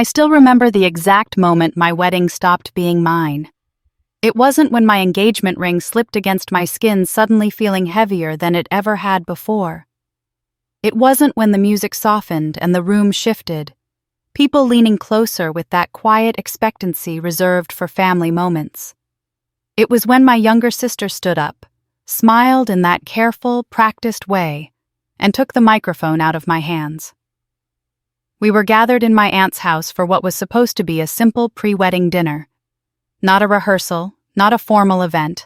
I still remember the exact moment my wedding stopped being mine. It wasn't when my engagement ring slipped against my skin, suddenly feeling heavier than it ever had before. It wasn't when the music softened and the room shifted, people leaning closer with that quiet expectancy reserved for family moments. It was when my younger sister stood up, smiled in that careful, practiced way, and took the microphone out of my hands. We were gathered in my aunt's house for what was supposed to be a simple pre-wedding dinner. Not a rehearsal, not a formal event.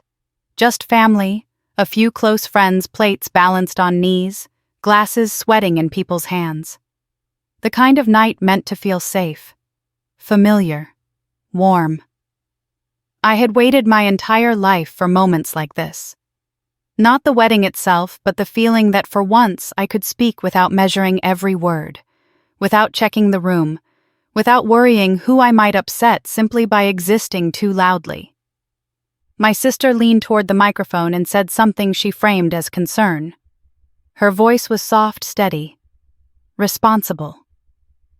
Just family, a few close friends, plates balanced on knees, glasses sweating in people's hands. The kind of night meant to feel safe, familiar, warm. I had waited my entire life for moments like this. Not the wedding itself, but the feeling that for once I could speak without measuring every word, without checking the room, without worrying who I might upset simply by existing too loudly. My sister leaned toward the microphone and said something she framed as concern. Her voice was soft, steady, responsible.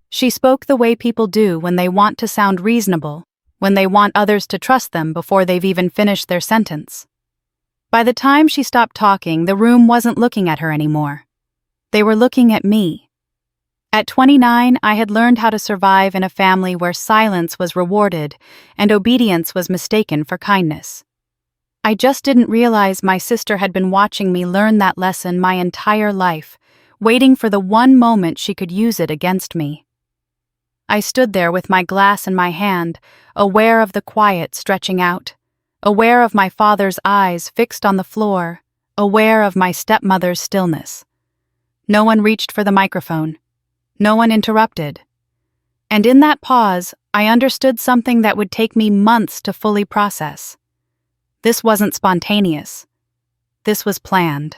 She spoke the way people do when they want to sound reasonable, when they want others to trust them before they've even finished their sentence. By the time she stopped talking, the room wasn't looking at her anymore. They were looking at me. At 29, I had learned how to survive in a family where silence was rewarded and obedience was mistaken for kindness. I just didn't realize my sister had been watching me learn that lesson my entire life, waiting for the one moment she could use it against me. I stood there with my glass in my hand, aware of the quiet stretching out, aware of my father's eyes fixed on the floor, aware of my stepmother's stillness. No one reached for the microphone. No one interrupted. And in that pause, I understood something that would take me months to fully process. This wasn't spontaneous. This was planned.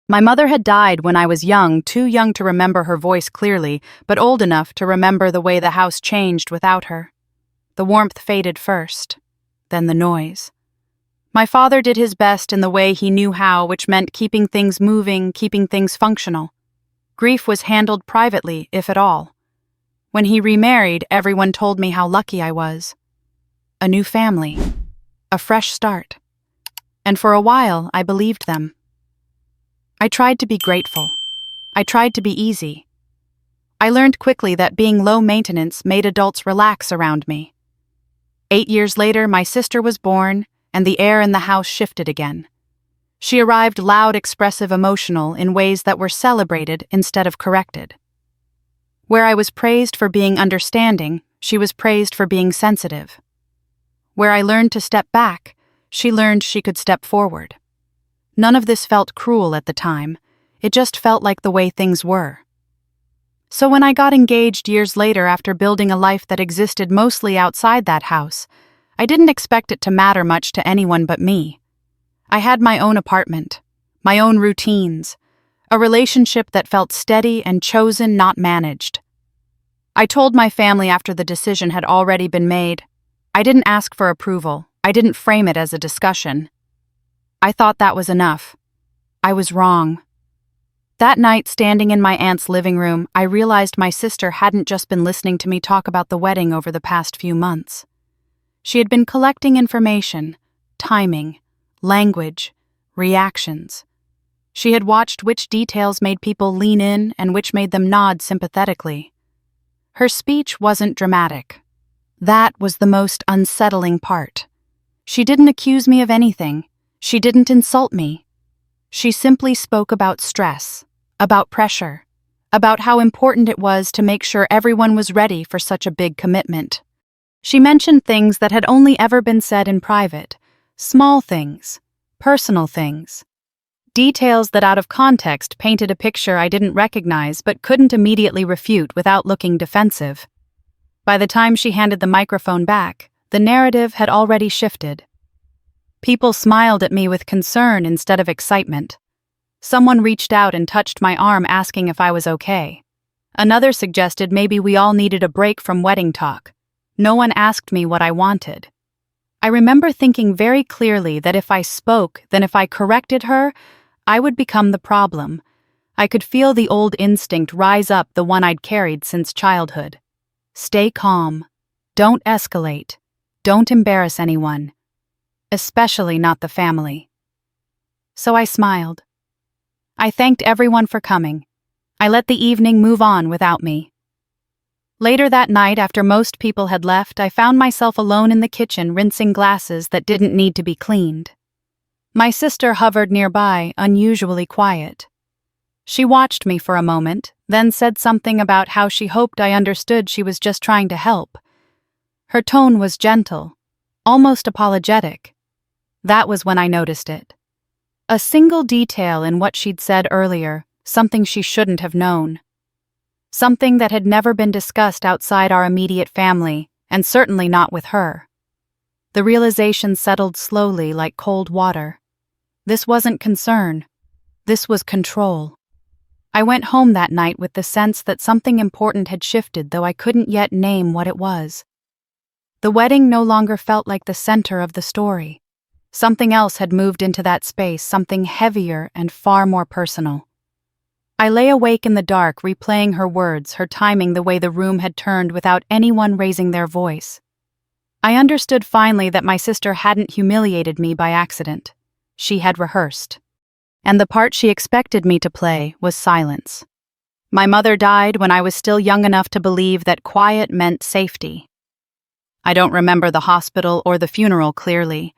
My mother had died when I was young, too young to remember her voice clearly, but old enough to remember the way the house changed without her. The warmth faded first, then the noise. My father did his best in the way he knew how, which meant keeping things moving, keeping things functional. Grief was handled privately, if at all. When he remarried, everyone told me how lucky I was. A new family. A fresh start. And for a while, I believed them. I tried to be grateful. I tried to be easy. I learned quickly that being low maintenance made adults relax around me. 8 years later, my sister was born, and the air in the house shifted again. She arrived loud, expressive, emotional in ways that were celebrated instead of corrected. Where I was praised for being understanding, she was praised for being sensitive. Where I learned to step back, she learned she could step forward. None of this felt cruel at the time. It just felt like the way things were. So when I got engaged years later after building a life that existed mostly outside that house, I didn't expect it to matter much to anyone but me. I had my own apartment, my own routines, a relationship that felt steady and chosen, not managed. I told my family after the decision had already been made. I didn't ask for approval. I didn't frame it as a discussion. I thought that was enough. I was wrong. That night, standing in my aunt's living room, I realized my sister hadn't just been listening to me talk about the wedding over the past few months. She had been collecting information, timing, language, reactions. She had watched which details made people lean in and which made them nod sympathetically. Her speech wasn't dramatic. That was the most unsettling part. She didn't accuse me of anything. She didn't insult me. She simply spoke about stress, about pressure, about how important it was to make sure everyone was ready for such a big commitment. She mentioned things that had only ever been said in private, small things, personal things. Details that out of context painted a picture I didn't recognize but couldn't immediately refute without looking defensive. By the time she handed the microphone back, the narrative had already shifted. People smiled at me with concern instead of excitement. Someone reached out and touched my arm asking if I was okay. Another suggested maybe we all needed a break from wedding talk. No one asked me what I wanted. I remember thinking very clearly that if I spoke, then if I corrected her, I would become the problem. I could feel the old instinct rise up, the one I'd carried since childhood. Stay calm. Don't escalate. Don't embarrass anyone. Especially not the family. So I smiled. I thanked everyone for coming. I let the evening move on without me. Later that night, after most people had left, I found myself alone in the kitchen rinsing glasses that didn't need to be cleaned. My sister hovered nearby, unusually quiet. She watched me for a moment, then said something about how she hoped I understood she was just trying to help. Her tone was gentle, almost apologetic. That was when I noticed it. A single detail in what she'd said earlier, something she shouldn't have known. Something that had never been discussed outside our immediate family, and certainly not with her. The realization settled slowly like cold water. This wasn't concern. This was control. I went home that night with the sense that something important had shifted, though I couldn't yet name what it was. The wedding no longer felt like the center of the story. Something else had moved into that space, something heavier and far more personal. I lay awake in the dark, replaying her words, her timing, the way the room had turned without anyone raising their voice. I understood finally that my sister hadn't humiliated me by accident. She had rehearsed. And the part she expected me to play was silence. My mother died when I was still young enough to believe that quiet meant safety. I don't remember the hospital or the funeral clearly.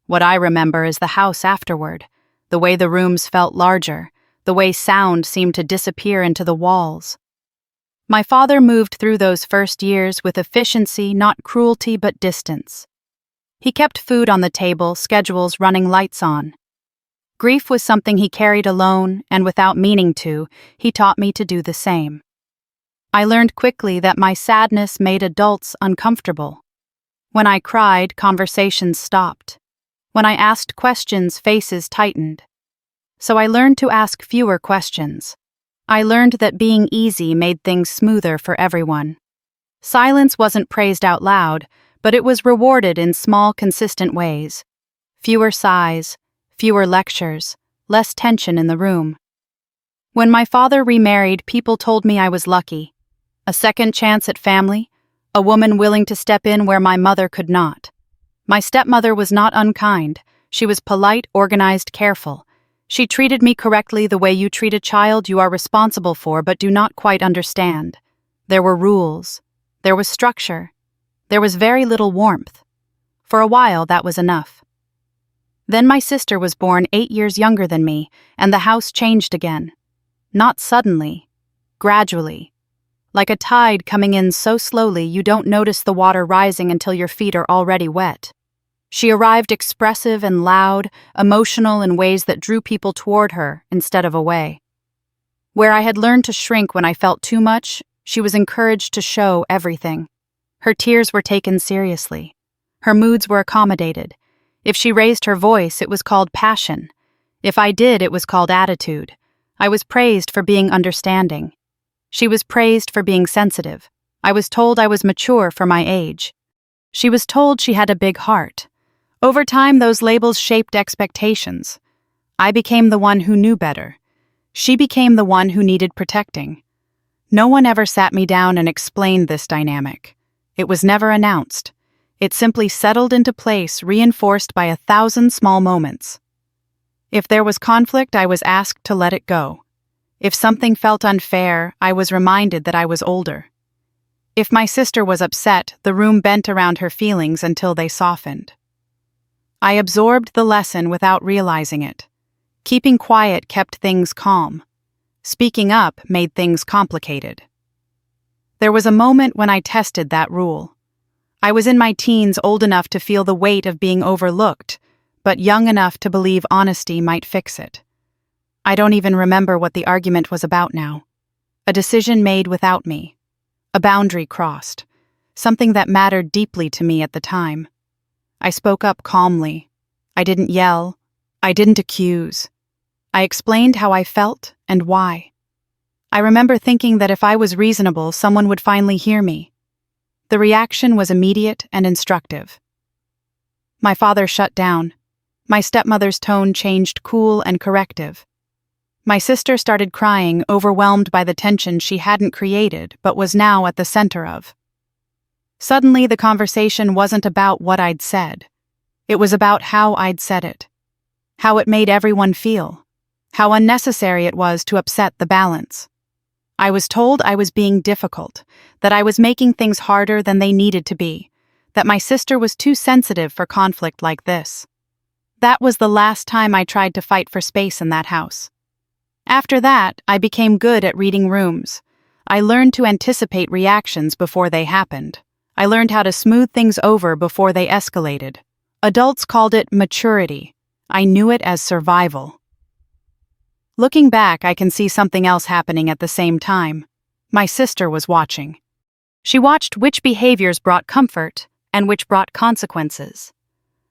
What I remember is the house afterward, the way the rooms felt larger, the way sound seemed to disappear into the walls. My father moved through those first years with efficiency, not cruelty but distance. He kept food on the table, schedules running, lights on. Grief was something he carried alone, and without meaning to, he taught me to do the same. I learned quickly that my sadness made adults uncomfortable. When I cried, conversations stopped. When I asked questions, faces tightened. So I learned to ask fewer questions. I learned that being easy made things smoother for everyone. Silence wasn't praised out loud, but it was rewarded in small, consistent ways. Fewer sighs, fewer lectures, less tension in the room. When my father remarried, people told me I was lucky. A second chance at family, a woman willing to step in where my mother could not. My stepmother was not unkind. She was polite, organized, careful. She treated me correctly, the way you treat a child you are responsible for but do not quite understand. There were rules. There was structure. There was very little warmth. For a while, that was enough. Then my sister was born 8 years younger than me, and the house changed again. Not suddenly. Gradually. Like a tide coming in so slowly you don't notice the water rising until your feet are already wet. She arrived expressive and loud, emotional in ways that drew people toward her instead of away. Where I had learned to shrink when I felt too much, she was encouraged to show everything. Her tears were taken seriously. Her moods were accommodated. If she raised her voice, it was called passion. If I did, it was called attitude. I was praised for being understanding. She was praised for being sensitive. I was told I was mature for my age. She was told she had a big heart. Over time, those labels shaped expectations. I became the one who knew better. She became the one who needed protecting. No one ever sat me down and explained this dynamic. It was never announced. It simply settled into place, reinforced by 1,000 small moments. If there was conflict, I was asked to let it go. If something felt unfair, I was reminded that I was older. If my sister was upset, the room bent around her feelings until they softened. I absorbed the lesson without realizing it. Keeping quiet kept things calm. Speaking up made things complicated. There was a moment when I tested that rule. I was in my teens, old enough to feel the weight of being overlooked, but young enough to believe honesty might fix it. I don't even remember what the argument was about now. A decision made without me. A boundary crossed. Something that mattered deeply to me at the time. I spoke up calmly. I didn't yell. I didn't accuse. I explained how I felt and why. I remember thinking that if I was reasonable, someone would finally hear me. The reaction was immediate and instructive. My father shut down. My stepmother's tone changed, cool and corrective. My sister started crying, overwhelmed by the tension she hadn't created but was now at the center of. Suddenly, the conversation wasn't about what I'd said. It was about how I'd said it. How it made everyone feel. How unnecessary it was to upset the balance. I was told I was being difficult, that I was making things harder than they needed to be, that my sister was too sensitive for conflict like this. That was the last time I tried to fight for space in that house. After that, I became good at reading rooms. I learned to anticipate reactions before they happened. I learned how to smooth things over before they escalated. Adults called it maturity. I knew it as survival. Looking back, I can see something else happening at the same time. My sister was watching. She watched which behaviors brought comfort and which brought consequences.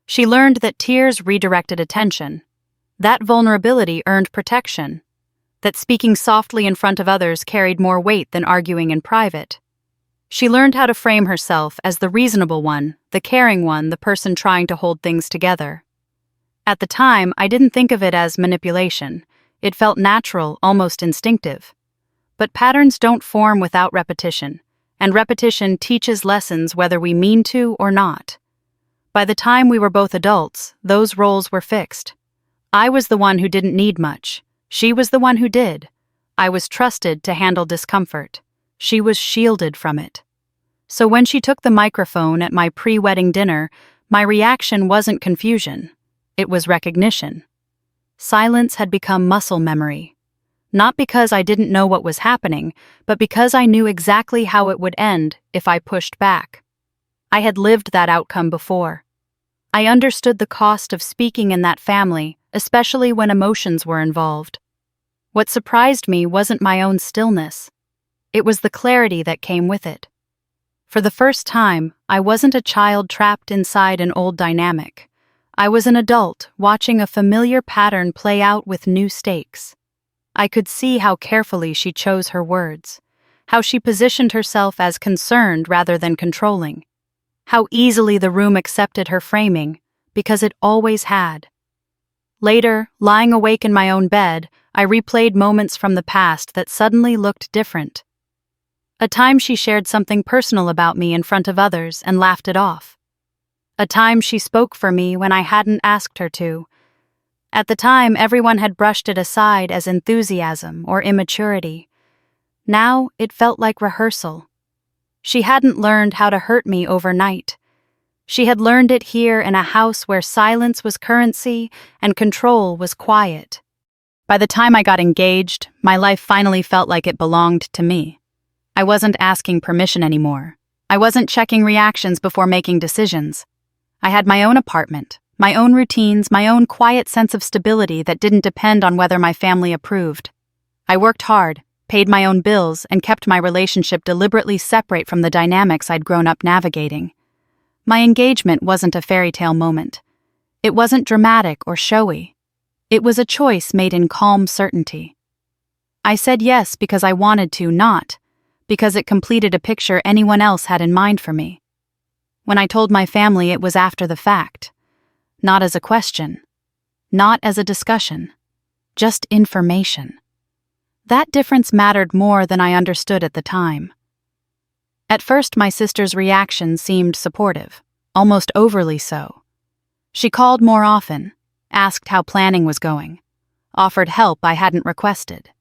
She learned that tears redirected attention, that vulnerability earned protection, that speaking softly in front of others carried more weight than arguing in private. She learned how to frame herself as the reasonable one, the caring one, the person trying to hold things together. At the time, I didn't think of it as manipulation. It felt natural, almost instinctive. But patterns don't form without repetition, and repetition teaches lessons whether we mean to or not. By the time we were both adults, those roles were fixed. I was the one who didn't need much. She was the one who did. I was trusted to handle discomfort. She was shielded from it. So when she took the microphone at my pre-wedding dinner, my reaction wasn't confusion. It was recognition. Silence had become muscle memory. Not because I didn't know what was happening, but because I knew exactly how it would end if I pushed back. I had lived that outcome before. I understood the cost of speaking in that family, especially when emotions were involved. What surprised me wasn't my own stillness. It was the clarity that came with it. For the first time, I wasn't a child trapped inside an old dynamic. I was an adult watching a familiar pattern play out with new stakes. I could see how carefully she chose her words, how she positioned herself as concerned rather than controlling, how easily the room accepted her framing, because it always had. Later, lying awake in my own bed, I replayed moments from the past that suddenly looked different. A time she shared something personal about me in front of others and laughed it off. A time she spoke for me when I hadn't asked her to. At the time, everyone had brushed it aside as enthusiasm or immaturity. Now, it felt like rehearsal. She hadn't learned how to hurt me overnight. She had learned it here in a house where silence was currency and control was quiet. By the time I got engaged, my life finally felt like it belonged to me. I wasn't asking permission anymore. I wasn't checking reactions before making decisions. I had my own apartment, my own routines, my own quiet sense of stability that didn't depend on whether my family approved. I worked hard, paid my own bills, and kept my relationship deliberately separate from the dynamics I'd grown up navigating. My engagement wasn't a fairy tale moment. It wasn't dramatic or showy. It was a choice made in calm certainty. I said yes because I wanted to, not because it completed a picture anyone else had in mind for me. When I told my family, it was after the fact. Not as a question. Not as a discussion. Just information. That difference mattered more than I understood at the time. At first, my sister's reaction seemed supportive, almost overly so. She called more often, asked how planning was going, offered help I hadn't requested.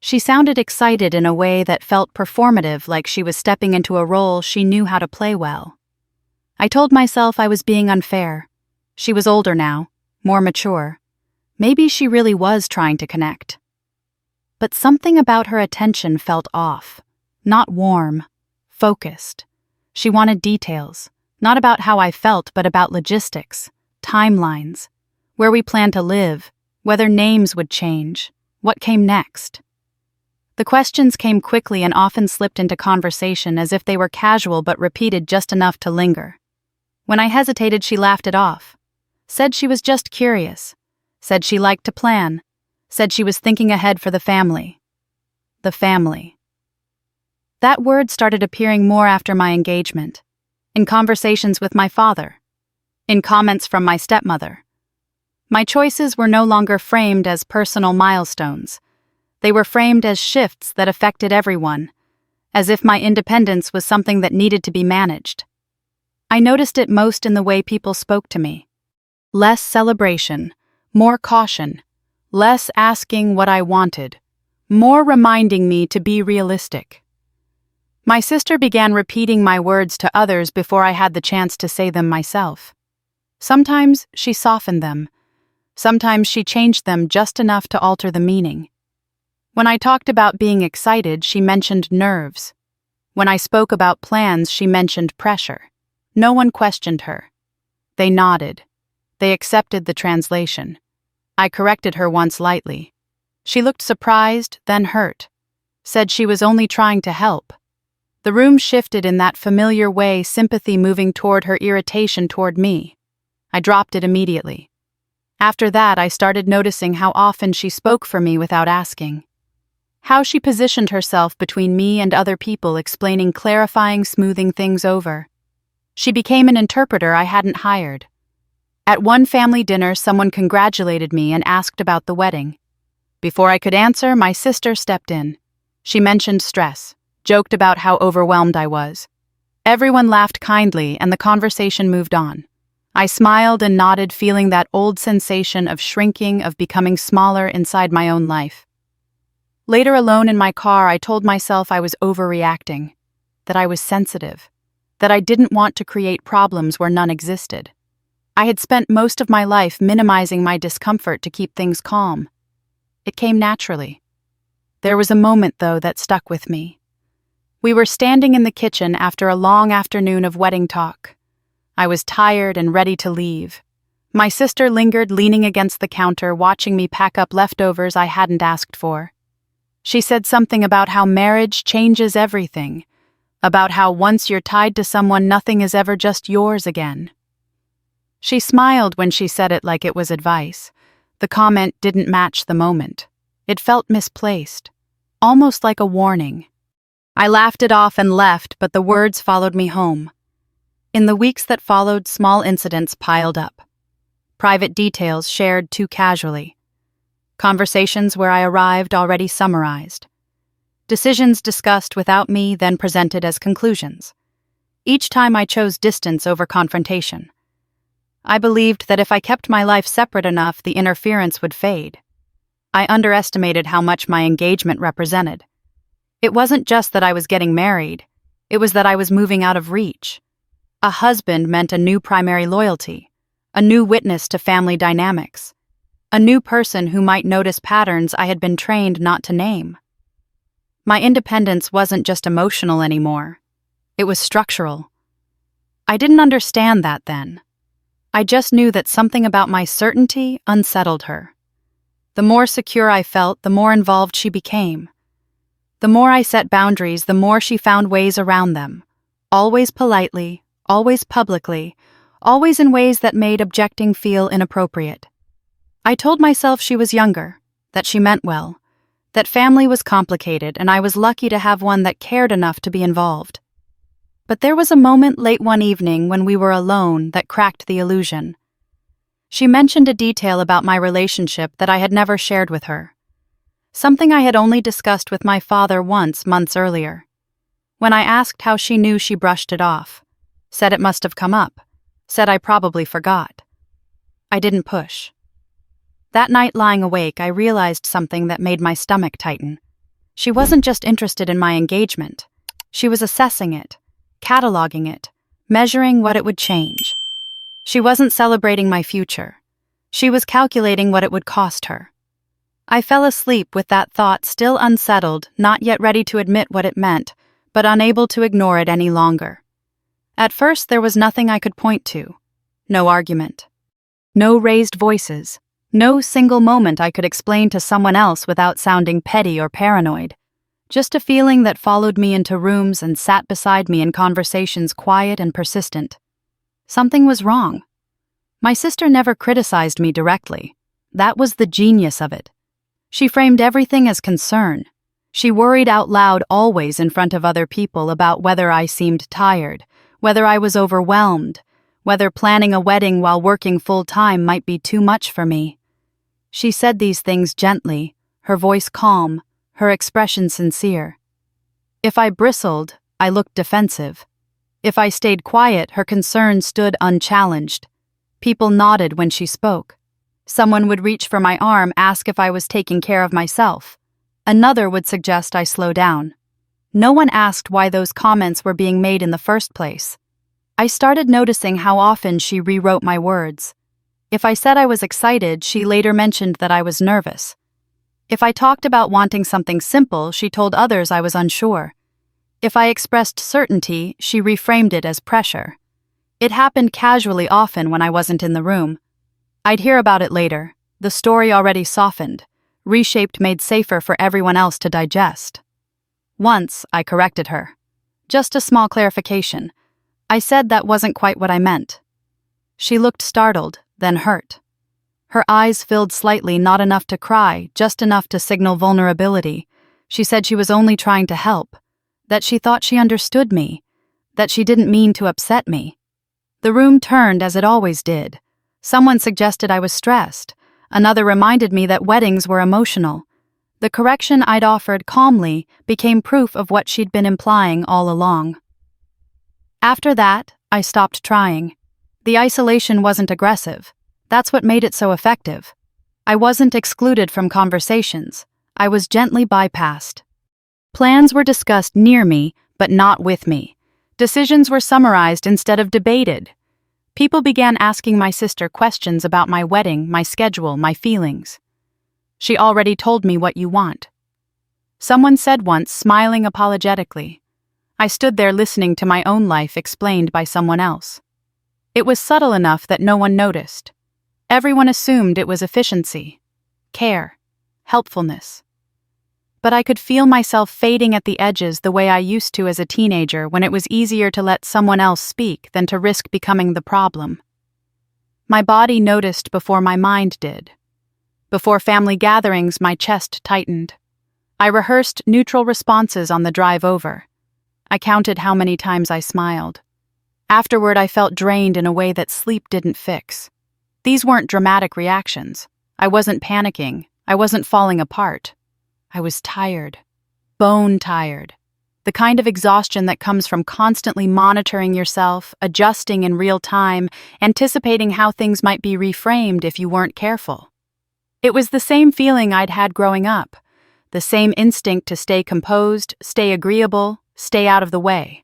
She sounded excited in a way that felt performative, like she was stepping into a role she knew how to play well. I told myself I was being unfair. She was older now, more mature. Maybe she really was trying to connect. But something about her attention felt off, not warm, focused. She wanted details, not about how I felt, but about logistics, timelines, where we planned to live, whether names would change, what came next. The questions came quickly and often slipped into conversation as if they were casual but repeated just enough to linger. When I hesitated, she laughed it off, said she was just curious, said she liked to plan, said she was thinking ahead for the family. The family. That word started appearing more after my engagement, in conversations with my father, in comments from my stepmother. My choices were no longer framed as personal milestones. They were framed as shifts that affected everyone, as if my independence was something that needed to be managed. I noticed it most in the way people spoke to me. Less celebration, more caution, less asking what I wanted, more reminding me to be realistic. My sister began repeating my words to others before I had the chance to say them myself. Sometimes she softened them. Sometimes she changed them just enough to alter the meaning. When I talked about being excited, she mentioned nerves. When I spoke about plans, she mentioned pressure. No one questioned her. They nodded. They accepted the translation. I corrected her once lightly. She looked surprised, then hurt. Said she was only trying to help. The room shifted in that familiar way, sympathy moving toward her irritation toward me. I dropped it immediately. After that, I started noticing how often she spoke for me without asking. How she positioned herself between me and other people, explaining, clarifying, smoothing things over. She became an interpreter I hadn't hired. At one family dinner, someone congratulated me and asked about the wedding. Before I could answer, my sister stepped in. She mentioned stress, joked about how overwhelmed I was. Everyone laughed kindly, and the conversation moved on. I smiled and nodded, feeling that old sensation of shrinking, of becoming smaller inside my own life. Later, alone in my car, I told myself I was overreacting, that I was sensitive, that I didn't want to create problems where none existed. I had spent most of my life minimizing my discomfort to keep things calm. It came naturally. There was a moment, though, that stuck with me. We were standing in the kitchen after a long afternoon of wedding talk. I was tired and ready to leave. My sister lingered, leaning against the counter, watching me pack up leftovers I hadn't asked for. She said something about how marriage changes everything, about how once you're tied to someone, nothing is ever just yours again. She smiled when she said it like it was advice. The comment didn't match the moment. It felt misplaced, almost like a warning. I laughed it off and left, but the words followed me home. In the weeks that followed, small incidents piled up. Private details shared too casually. Conversations where I arrived already summarized. Decisions discussed without me, then presented as conclusions. Each time I chose distance over confrontation. I believed that if I kept my life separate enough, the interference would fade. I underestimated how much my engagement represented. It wasn't just that I was getting married, it was that I was moving out of reach. A husband meant a new primary loyalty, a new witness to family dynamics, a new person who might notice patterns I had been trained not to name. My independence wasn't just emotional anymore. It was structural. I didn't understand that then. I just knew that something about my certainty unsettled her. The more secure I felt, the more involved she became. The more I set boundaries, the more she found ways around them. Always politely, always publicly, always in ways that made objecting feel inappropriate. I told myself she was younger, that she meant well, that family was complicated and I was lucky to have one that cared enough to be involved. But there was a moment late one evening when we were alone that cracked the illusion. She mentioned a detail about my relationship that I had never shared with her. Something I had only discussed with my father once, months earlier. When I asked how she knew, she brushed it off. Said it must have come up. Said I probably forgot. I didn't push. That night, lying awake, I realized something that made my stomach tighten. She wasn't just interested in my engagement. She was assessing it, cataloging it, measuring what it would change. She wasn't celebrating my future. She was calculating what it would cost her. I fell asleep with that thought, still unsettled, not yet ready to admit what it meant, but unable to ignore it any longer. At first, there was nothing I could point to. No argument. No raised voices. No single moment I could explain to someone else without sounding petty or paranoid. Just a feeling that followed me into rooms and sat beside me in conversations, quiet and persistent. Something was wrong. My sister never criticized me directly. That was the genius of it. She framed everything as concern. She worried out loud, always in front of other people, about whether I seemed tired, whether I was overwhelmed, whether planning a wedding while working full-time might be too much for me. She said these things gently, her voice calm, her expression sincere. If I bristled, I looked defensive. If I stayed quiet, her concern stood unchallenged. People nodded when she spoke. Someone would reach for my arm, ask if I was taking care of myself. Another would suggest I slow down. No one asked why those comments were being made in the first place. I started noticing how often she rewrote my words. If I said I was excited, she later mentioned that I was nervous. If I talked about wanting something simple, she told others I was unsure. If I expressed certainty, she reframed it as pressure. It happened casually often when I wasn't in the room. I'd hear about it later, the story already softened, reshaped, made safer for everyone else to digest. Once, I corrected her. Just a small clarification. I said that wasn't quite what I meant. She looked startled, then hurt. Her eyes filled slightly, not enough to cry, just enough to signal vulnerability. She said she was only trying to help, that she thought she understood me, that she didn't mean to upset me. The room turned as it always did. Someone suggested I was stressed. Another reminded me that weddings were emotional. The correction I'd offered calmly became proof of what she'd been implying all along. After that, I stopped trying. The isolation wasn't aggressive. That's what made it so effective. I wasn't excluded from conversations. I was gently bypassed. Plans were discussed near me, but not with me. Decisions were summarized instead of debated. People began asking my sister questions about my wedding, my schedule, my feelings. She already told me what you want. Someone said once, smiling apologetically. I stood there listening to my own life explained by someone else. It was subtle enough that no one noticed. Everyone assumed it was efficiency, care, helpfulness. But I could feel myself fading at the edges the way I used to as a teenager, when it was easier to let someone else speak than to risk becoming the problem. My body noticed before my mind did. Before family gatherings, my chest tightened. I rehearsed neutral responses on the drive over. I counted how many times I smiled. Afterward, I felt drained in a way that sleep didn't fix. These weren't dramatic reactions. I wasn't panicking. I wasn't falling apart. I was tired. Bone tired. The kind of exhaustion that comes from constantly monitoring yourself, adjusting in real time, anticipating how things might be reframed if you weren't careful. It was the same feeling I'd had growing up, the same instinct to stay composed, stay agreeable, stay out of the way.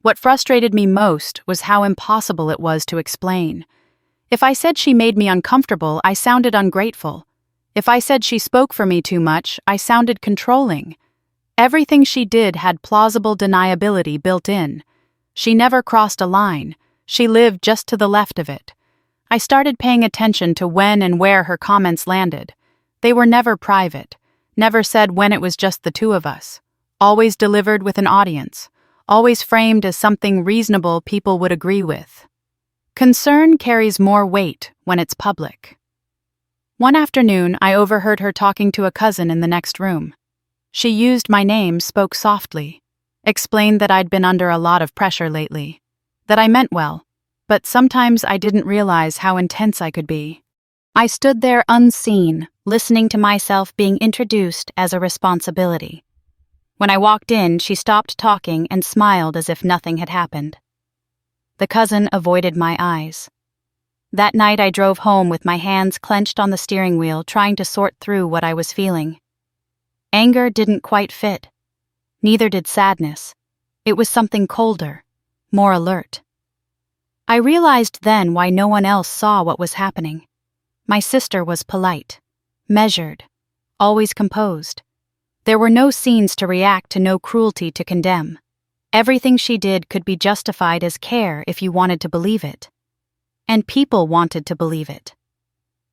What frustrated me most was how impossible it was to explain. If I said she made me uncomfortable, I sounded ungrateful. If I said she spoke for me too much, I sounded controlling. Everything she did had plausible deniability built in. She never crossed a line. She lived just to the left of it. I started paying attention to when and where her comments landed. They were never private, never said when it was just the two of us. Always delivered with an audience, always framed as something reasonable people would agree with. Concern carries more weight when it's public. One afternoon, I overheard her talking to a cousin in the next room. She used my name, spoke softly, explained that I'd been under a lot of pressure lately, that I meant well, but sometimes I didn't realize how intense I could be. I stood there unseen, listening to myself being introduced as a responsibility. When I walked in, she stopped talking and smiled as if nothing had happened. The cousin avoided my eyes. That night I drove home with my hands clenched on the steering wheel, trying to sort through what I was feeling. Anger didn't quite fit. Neither did sadness. It was something colder, more alert. I realized then why no one else saw what was happening. My sister was polite, measured, always composed. There were no scenes to react to, no cruelty to condemn. Everything she did could be justified as care if you wanted to believe it. And people wanted to believe it.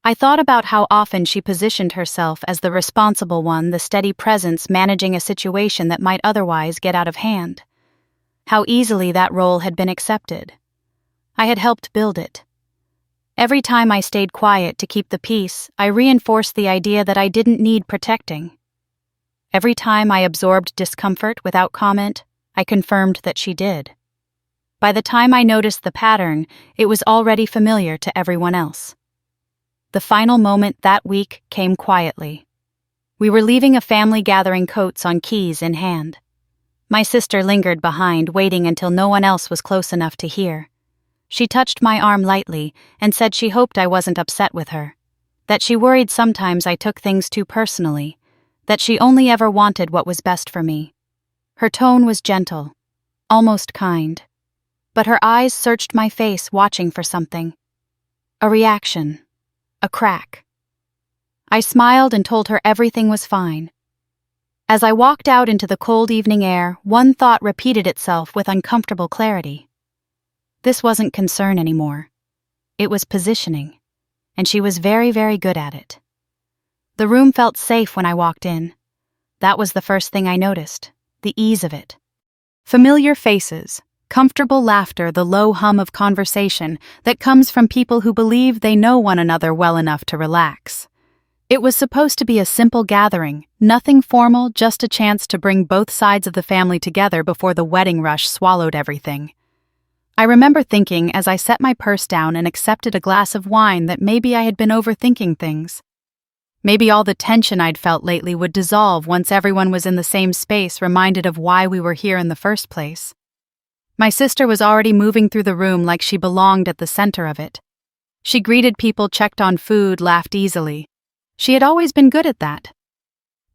I thought about how often she positioned herself as the responsible one, the steady presence managing a situation that might otherwise get out of hand. How easily that role had been accepted. I had helped build it. Every time I stayed quiet to keep the peace, I reinforced the idea that I didn't need protecting. Every time I absorbed discomfort without comment, I confirmed that she did. By the time I noticed the pattern, it was already familiar to everyone else. The final moment that week came quietly. We were leaving a family gathering, coats on keys in hand. My sister lingered behind, waiting until no one else was close enough to hear. She touched my arm lightly and said she hoped I wasn't upset with her, that she worried sometimes I took things too personally, that she only ever wanted what was best for me. Her tone was gentle, almost kind, but her eyes searched my face, watching for something. A reaction. A crack. I smiled and told her everything was fine. As I walked out into the cold evening air, one thought repeated itself with uncomfortable clarity. This wasn't concern anymore. It was positioning, and she was very, very good at it. The room felt safe when I walked in. That was the first thing I noticed, the ease of it. Familiar faces, comfortable laughter, the low hum of conversation that comes from people who believe they know one another well enough to relax. It was supposed to be a simple gathering, nothing formal, just a chance to bring both sides of the family together before the wedding rush swallowed everything. I remember thinking as I set my purse down and accepted a glass of wine that maybe I had been overthinking things. Maybe all the tension I'd felt lately would dissolve once everyone was in the same space, reminded of why we were here in the first place. My sister was already moving through the room like she belonged at the center of it. She greeted people, checked on food, laughed easily. She had always been good at that.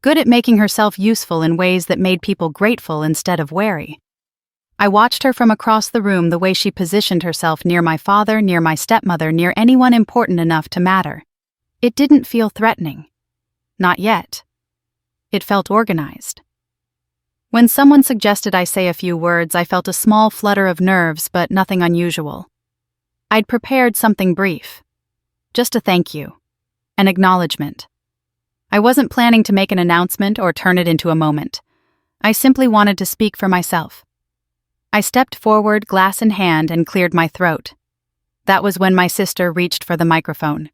Good at making herself useful in ways that made people grateful instead of wary. I watched her from across the room, the way she positioned herself near my father, near my stepmother, near anyone important enough to matter. It didn't feel threatening. Not yet. It felt organized. When someone suggested I say a few words, I felt a small flutter of nerves, but nothing unusual. I'd prepared something brief. Just a thank you. An acknowledgement. I wasn't planning to make an announcement or turn it into a moment. I simply wanted to speak for myself. I stepped forward, glass in hand, and cleared my throat. That was when my sister reached for the microphone.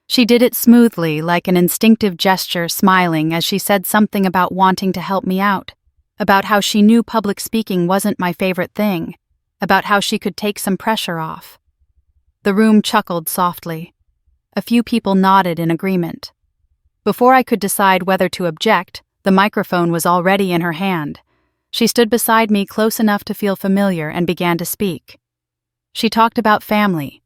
She did it smoothly, like an instinctive gesture, smiling as she said something about wanting to help me out, about how she knew public speaking wasn't my favorite thing, about how she could take some pressure off. The room chuckled softly. A few people nodded in agreement. Before I could decide whether to object, the microphone was already in her hand. She stood beside me close enough to feel familiar and began to speak. She talked about family,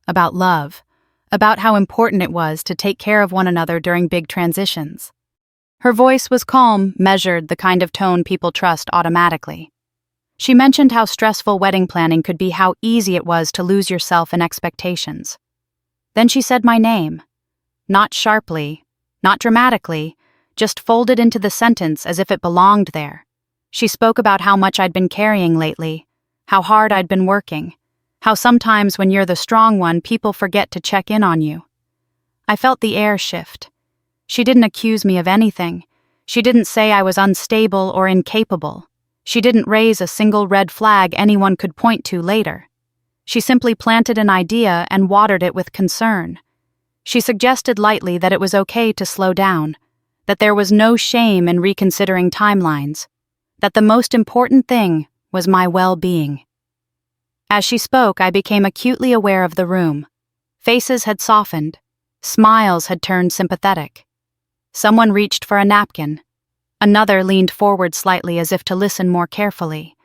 about love, about how important it was to take care of one another during big transitions. Her voice was calm, measured, the kind of tone people trust automatically. She mentioned how stressful wedding planning could be, how easy it was to lose yourself in expectations. Then she said my name. Not sharply, not dramatically, just folded into the sentence as if it belonged there. She spoke about how much I'd been carrying lately, how hard I'd been working, how sometimes when you're the strong one, people forget to check in on you. I felt the air shift. She didn't accuse me of anything. She didn't say I was unstable or incapable. She didn't raise a single red flag anyone could point to later. She simply planted an idea and watered it with concern. She suggested lightly that it was okay to slow down, that there was no shame in reconsidering timelines, that the most important thing was my well-being. As she spoke, I became acutely aware of the room. Faces had softened. Smiles had turned sympathetic. Someone reached for a napkin. Another leaned forward slightly as if to listen more carefully.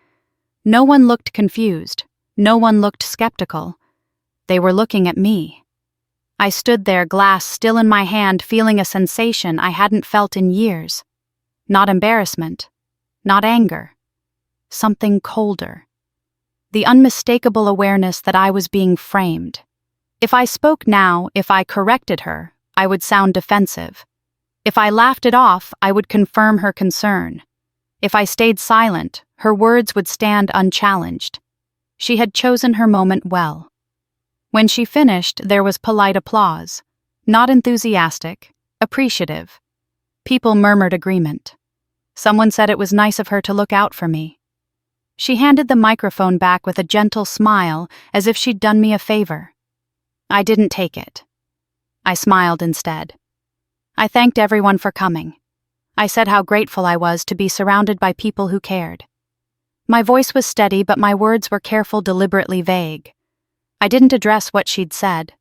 No one looked confused. No one looked skeptical. They were looking at me. I stood there, glass still in my hand, feeling a sensation I hadn't felt in years. Not embarrassment. Not anger. Something colder. The unmistakable awareness that I was being framed. If I spoke now, if I corrected her, I would sound defensive. If I laughed it off, I would confirm her concern. If I stayed silent, her words would stand unchallenged. She had chosen her moment well. When she finished, there was polite applause. Not enthusiastic, appreciative. People murmured agreement. Someone said it was nice of her to look out for me. She handed the microphone back with a gentle smile, as if she'd done me a favor. I didn't take it. I smiled instead. I thanked everyone for coming. I said how grateful I was to be surrounded by people who cared. My voice was steady, but my words were careful, deliberately vague. I didn't address what she'd said.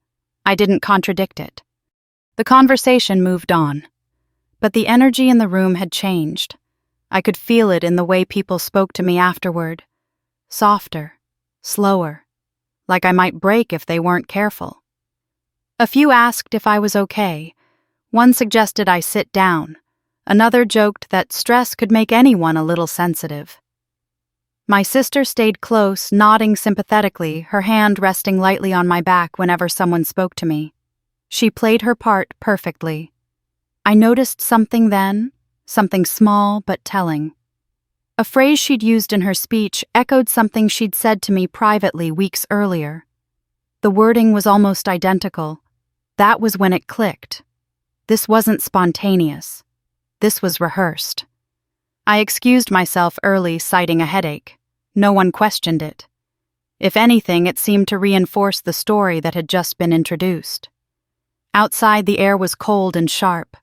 I didn't contradict it. The conversation moved on. But the energy in the room had changed. I could feel it in the way people spoke to me afterward. Softer, slower, like I might break if they weren't careful. A few asked if I was okay. One suggested I sit down. Another joked that stress could make anyone a little sensitive. My sister stayed close, nodding sympathetically, her hand resting lightly on my back whenever someone spoke to me. She played her part perfectly. I noticed something then, something small but telling. A phrase she'd used in her speech echoed something she'd said to me privately weeks earlier. The wording was almost identical. That was when it clicked. This wasn't spontaneous. This was rehearsed. I excused myself early, citing a headache. No one questioned it. If anything, it seemed to reinforce the story that had just been introduced. Outside, the air was cold and sharp.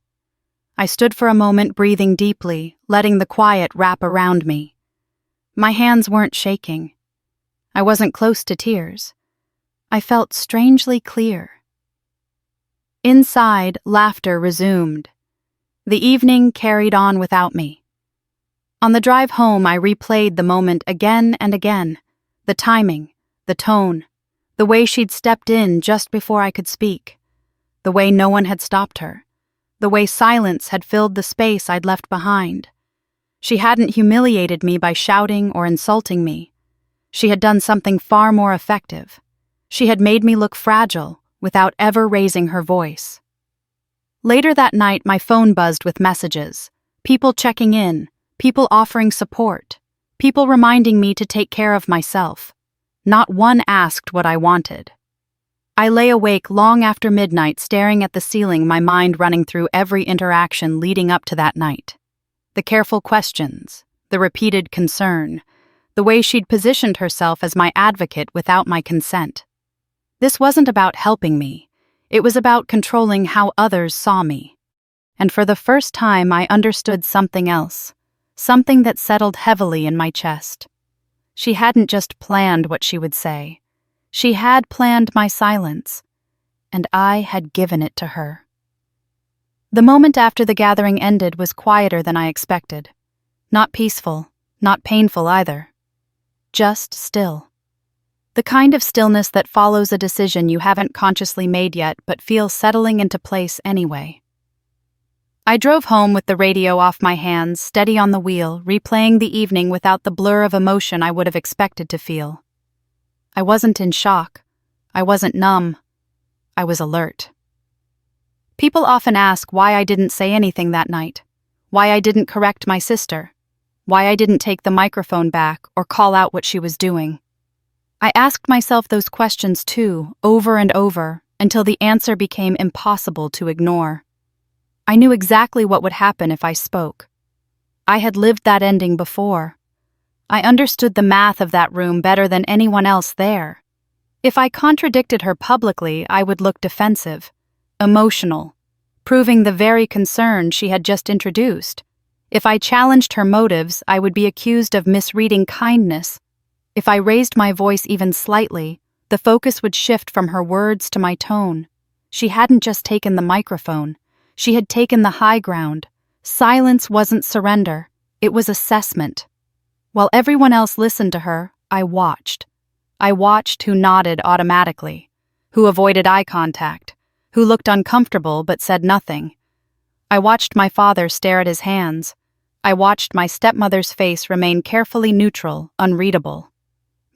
I stood for a moment, breathing deeply, letting the quiet wrap around me. My hands weren't shaking. I wasn't close to tears. I felt strangely clear. Inside, laughter resumed. The evening carried on without me. On the drive home, I replayed the moment again and again. The timing, the tone, the way she'd stepped in just before I could speak. The way no one had stopped her. The way silence had filled the space I'd left behind. She hadn't humiliated me by shouting or insulting me. She had done something far more effective. She had made me look fragile without ever raising her voice. Later that night, my phone buzzed with messages. People checking in, people offering support, people reminding me to take care of myself. Not one asked what I wanted. I lay awake long after midnight, staring at the ceiling, my mind running through every interaction leading up to that night. The careful questions, the repeated concern, the way she'd positioned herself as my advocate without my consent. This wasn't about helping me. It was about controlling how others saw me. And for the first time, I understood something else, something that settled heavily in my chest. She hadn't just planned what she would say. She had planned my silence, and I had given it to her. The moment after the gathering ended was quieter than I expected. Not peaceful, not painful either. Just still. The kind of stillness that follows a decision you haven't consciously made yet but feels settling into place anyway. I drove home with the radio off my hands, steady on the wheel, replaying the evening without the blur of emotion I would have expected to feel. I wasn't in shock. I wasn't numb. I was alert. People often ask why I didn't say anything that night, why I didn't correct my sister, why I didn't take the microphone back or call out what she was doing. I asked myself those questions too, over and over, until the answer became impossible to ignore. I knew exactly what would happen if I spoke. I had lived that ending before. I understood the math of that room better than anyone else there. If I contradicted her publicly, I would look defensive, emotional, proving the very concern she had just introduced. If I challenged her motives, I would be accused of misreading kindness. If I raised my voice even slightly, the focus would shift from her words to my tone. She hadn't just taken the microphone. She had taken the high ground. Silence wasn't surrender. It was assessment. While everyone else listened to her, I watched. I watched who nodded automatically, who avoided eye contact, who looked uncomfortable but said nothing. I watched my father stare at his hands. I watched my stepmother's face remain carefully neutral, unreadable.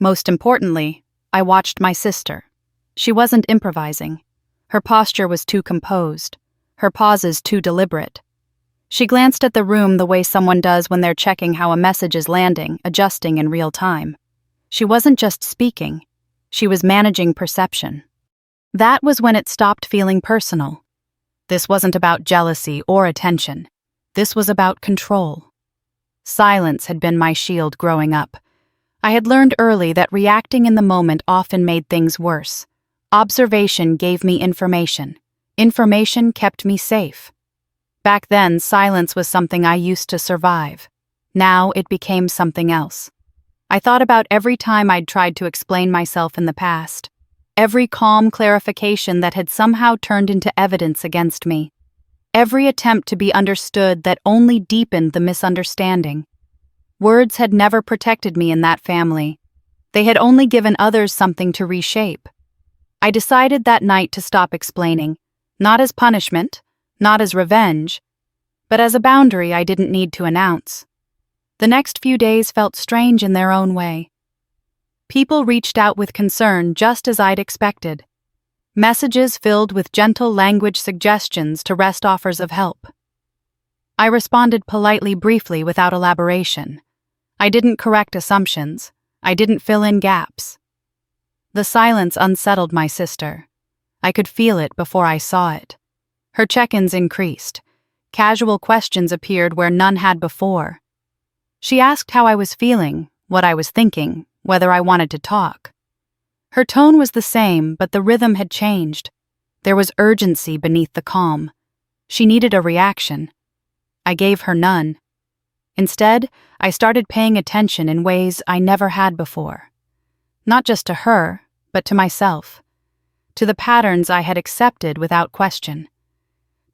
Most importantly, I watched my sister. She wasn't improvising. Her posture was too composed, her pauses too deliberate. She glanced at the room the way someone does when they're checking how a message is landing, adjusting in real time. She wasn't just speaking. She was managing perception. That was when it stopped feeling personal. This wasn't about jealousy or attention. This was about control. Silence had been my shield growing up. I had learned early that reacting in the moment often made things worse. Observation gave me information. Information kept me safe. Back then, silence was something I used to survive. Now it became something else. I thought about every time I'd tried to explain myself in the past, every calm clarification that had somehow turned into evidence against me. every attempt to be understood that only deepened the misunderstanding. Words had never protected me in that family. They had only given others something to reshape. I decided that night to stop explaining, not as punishment, not as revenge, but as a boundary I didn't need to announce. The next few days felt strange in their own way. People reached out with concern just as I'd expected. Messages filled with gentle language suggestions to rest offers of help. I responded politely, briefly, without elaboration. I didn't correct assumptions. I didn't fill in gaps. The silence unsettled my sister. I could feel it before I saw it. Her check-ins increased. Casual questions appeared where none had before. She asked how I was feeling, what I was thinking, whether I wanted to talk. Her tone was the same, but the rhythm had changed. There was urgency beneath the calm. She needed a reaction. I gave her none. Instead, I started paying attention in ways I never had before. Not just to her, but to myself. To the patterns I had accepted without question.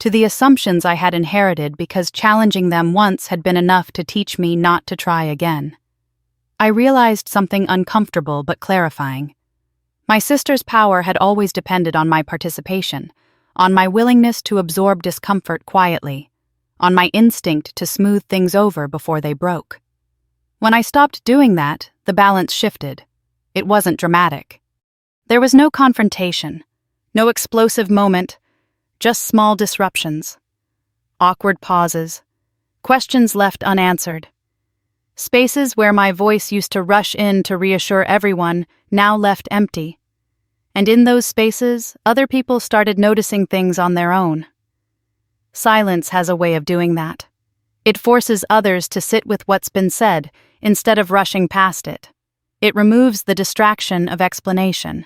To the assumptions I had inherited because challenging them once had been enough to teach me not to try again. I realized something uncomfortable but clarifying. My sister's power had always depended on my participation, on my willingness to absorb discomfort quietly, on my instinct to smooth things over before they broke. When I stopped doing that, the balance shifted. It wasn't dramatic. There was no confrontation, no explosive moment, just small disruptions. Awkward pauses, questions left unanswered. Spaces where my voice used to rush in to reassure everyone, now left empty. And in those spaces, other people started noticing things on their own. Silence has a way of doing that. It forces others to sit with what's been said, instead of rushing past it. It removes the distraction of explanation.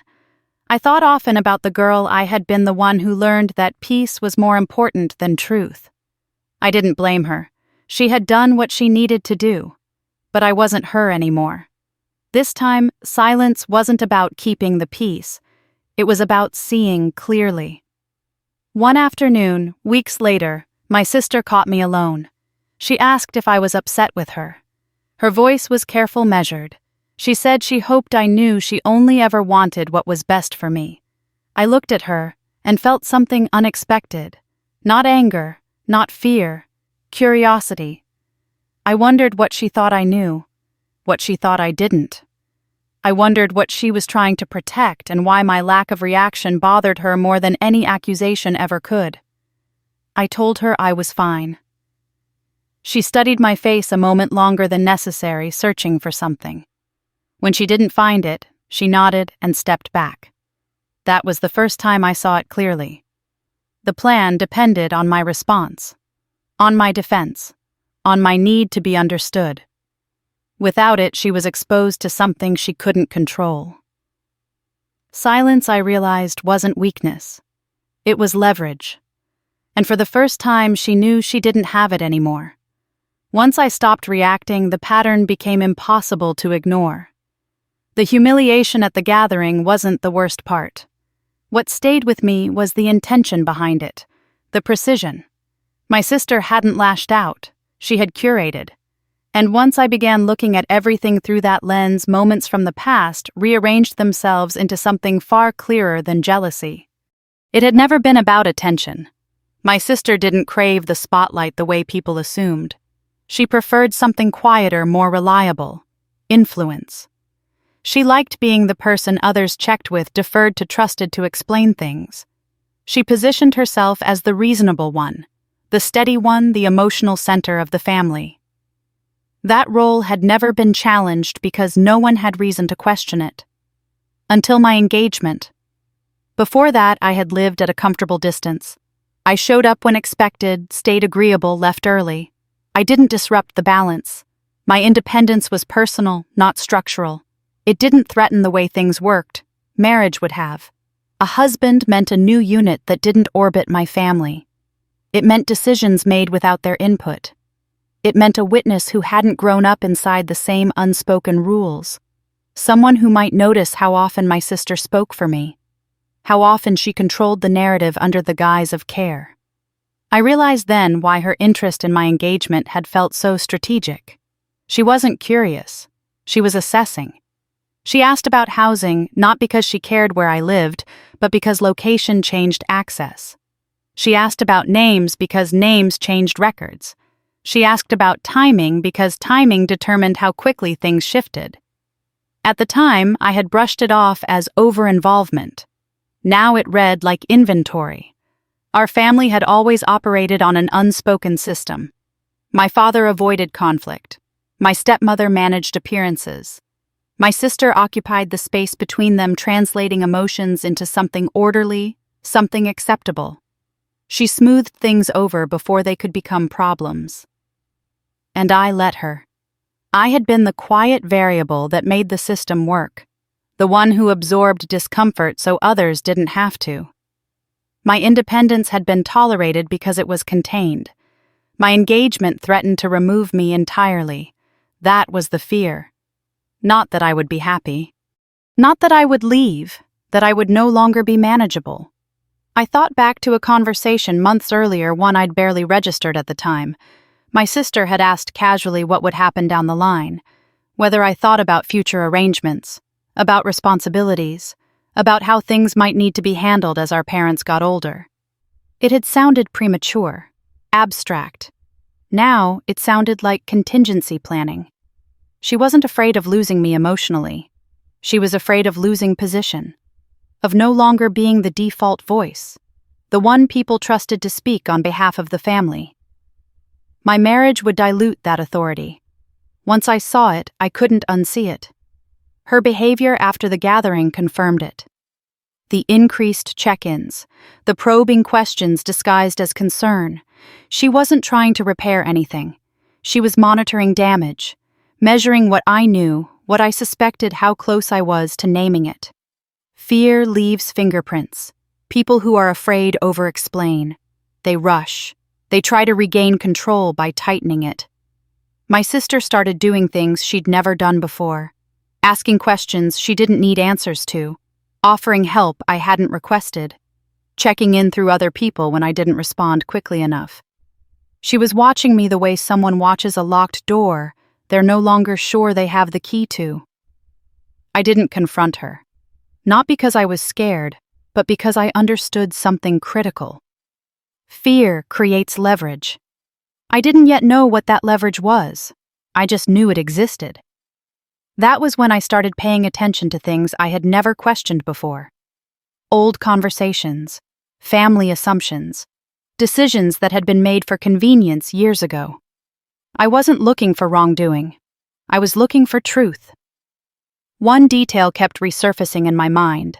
I thought often about the girl I had been, the one who learned that peace was more important than truth. I didn't blame her. She had done what she needed to do. But I wasn't her anymore. This time, silence wasn't about keeping the peace. It was about seeing clearly. One afternoon, weeks later, my sister caught me alone. She asked if I was upset with her. Her voice was careful, measured. She said she hoped I knew she only ever wanted what was best for me. I looked at her and felt something unexpected. Not anger, not fear, curiosity. I wondered what she thought I knew, what she thought I didn't. I wondered what she was trying to protect and why my lack of reaction bothered her more than any accusation ever could. I told her I was fine. She studied my face a moment longer than necessary, searching for something. When she didn't find it, she nodded and stepped back. That was the first time I saw it clearly. The plan depended on my response, on my defense, on my need to be understood. Without it, she was exposed to something she couldn't control. Silence, I realized, wasn't weakness. It was leverage. And for the first time, she knew she didn't have it anymore. Once I stopped reacting, the pattern became impossible to ignore. The humiliation at the gathering wasn't the worst part. What stayed with me was the intention behind it, the precision. My sister hadn't lashed out. She had curated. And once I began looking at everything through that lens, moments from the past rearranged themselves into something far clearer than jealousy. It had never been about attention. My sister didn't crave the spotlight the way people assumed. She preferred something quieter, more reliable. Influence. She liked being the person others checked with, deferred to, trusted to explain things. She positioned herself as the reasonable one, the steady one, the emotional center of the family. That role had never been challenged because no one had reason to question it. Until my engagement. Before that, I had lived at a comfortable distance. I showed up when expected, stayed agreeable, left early. I didn't disrupt the balance. My independence was personal, not structural. It didn't threaten the way things worked. Marriage would have. A husband meant a new unit that didn't orbit my family. It meant decisions made without their input. It meant a witness who hadn't grown up inside the same unspoken rules. Someone who might notice how often my sister spoke for me. How often she controlled the narrative under the guise of care. I realized then why her interest in my engagement had felt so strategic. She wasn't curious. She was assessing. She asked about housing not because she cared where I lived, but because location changed access. She asked about names because names changed records. She asked about timing because timing determined how quickly things shifted. At the time, I had brushed it off as over-involvement. Now it read like inventory. Our family had always operated on an unspoken system. My father avoided conflict. My stepmother managed appearances. My sister occupied the space between them, translating emotions into something orderly, something acceptable. She smoothed things over before they could become problems. And I let her. I had been the quiet variable that made the system work, the one who absorbed discomfort so others didn't have to. My independence had been tolerated because it was contained. My engagement threatened to remove me entirely. That was the fear. Not that I would be happy. Not that I would leave, that I would no longer be manageable. I thought back to a conversation months earlier, one I'd barely registered at the time. My sister had asked casually what would happen down the line, whether I thought about future arrangements, about responsibilities, about how things might need to be handled as our parents got older. It had sounded premature, abstract. Now it sounded like contingency planning. She wasn't afraid of losing me emotionally. She was afraid of losing position, of no longer being the default voice, the one people trusted to speak on behalf of the family. My marriage would dilute that authority. Once I saw it, I couldn't unsee it. Her behavior after the gathering confirmed it. The increased check-ins, the probing questions disguised as concern. She wasn't trying to repair anything. She was monitoring damage, measuring what I knew, what I suspected, how close I was to naming it. Fear leaves fingerprints. People who are afraid over-explain. They rush. They try to regain control by tightening it. My sister started doing things she'd never done before, asking questions she didn't need answers to, offering help I hadn't requested, checking in through other people when I didn't respond quickly enough. She was watching me the way someone watches a locked door they're no longer sure they have the key to. I didn't confront her. Not because I was scared, but because I understood something critical. Fear creates leverage. I didn't yet know what that leverage was. I just knew it existed. That was when I started paying attention to things I had never questioned before. Old conversations, family assumptions, decisions that had been made for convenience years ago. I wasn't looking for wrongdoing. I was looking for truth. One detail kept resurfacing in my mind.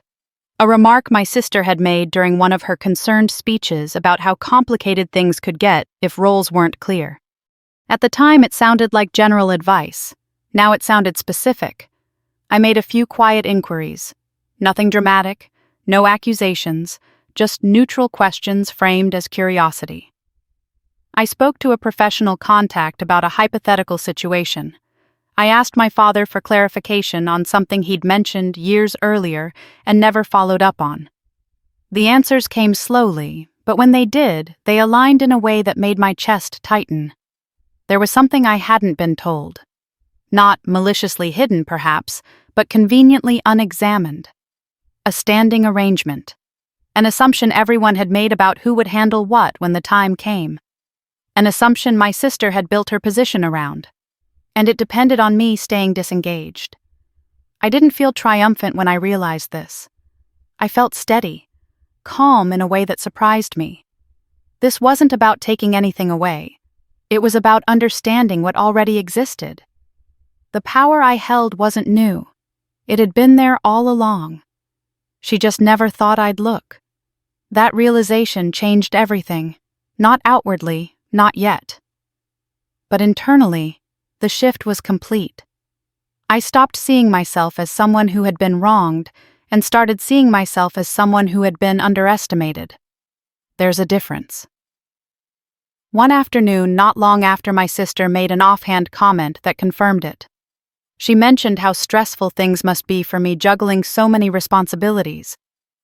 A remark my sister had made during one of her concerned speeches about how complicated things could get if roles weren't clear. At the time, it sounded like general advice. Now it sounded specific. I made a few quiet inquiries. Nothing dramatic, no accusations, just neutral questions framed as curiosity. I spoke to a professional contact about a hypothetical situation. I asked my father for clarification on something he'd mentioned years earlier and never followed up on. The answers came slowly, but when they did, they aligned in a way that made my chest tighten. There was something I hadn't been told. Not maliciously hidden, perhaps, but conveniently unexamined. A standing arrangement. An assumption everyone had made about who would handle what when the time came. An assumption my sister had built her position around. And it depended on me staying disengaged. I didn't feel triumphant when I realized this. I felt steady, calm in a way that surprised me. This wasn't about taking anything away. It was about understanding what already existed. The power I held wasn't new. It had been there all along. She just never thought I'd look. That realization changed everything. Not outwardly, not yet. But internally, the shift was complete. I stopped seeing myself as someone who had been wronged and started seeing myself as someone who had been underestimated. There's a difference. One afternoon, not long after my sister made an offhand comment that confirmed it. She mentioned how stressful things must be for me juggling so many responsibilities.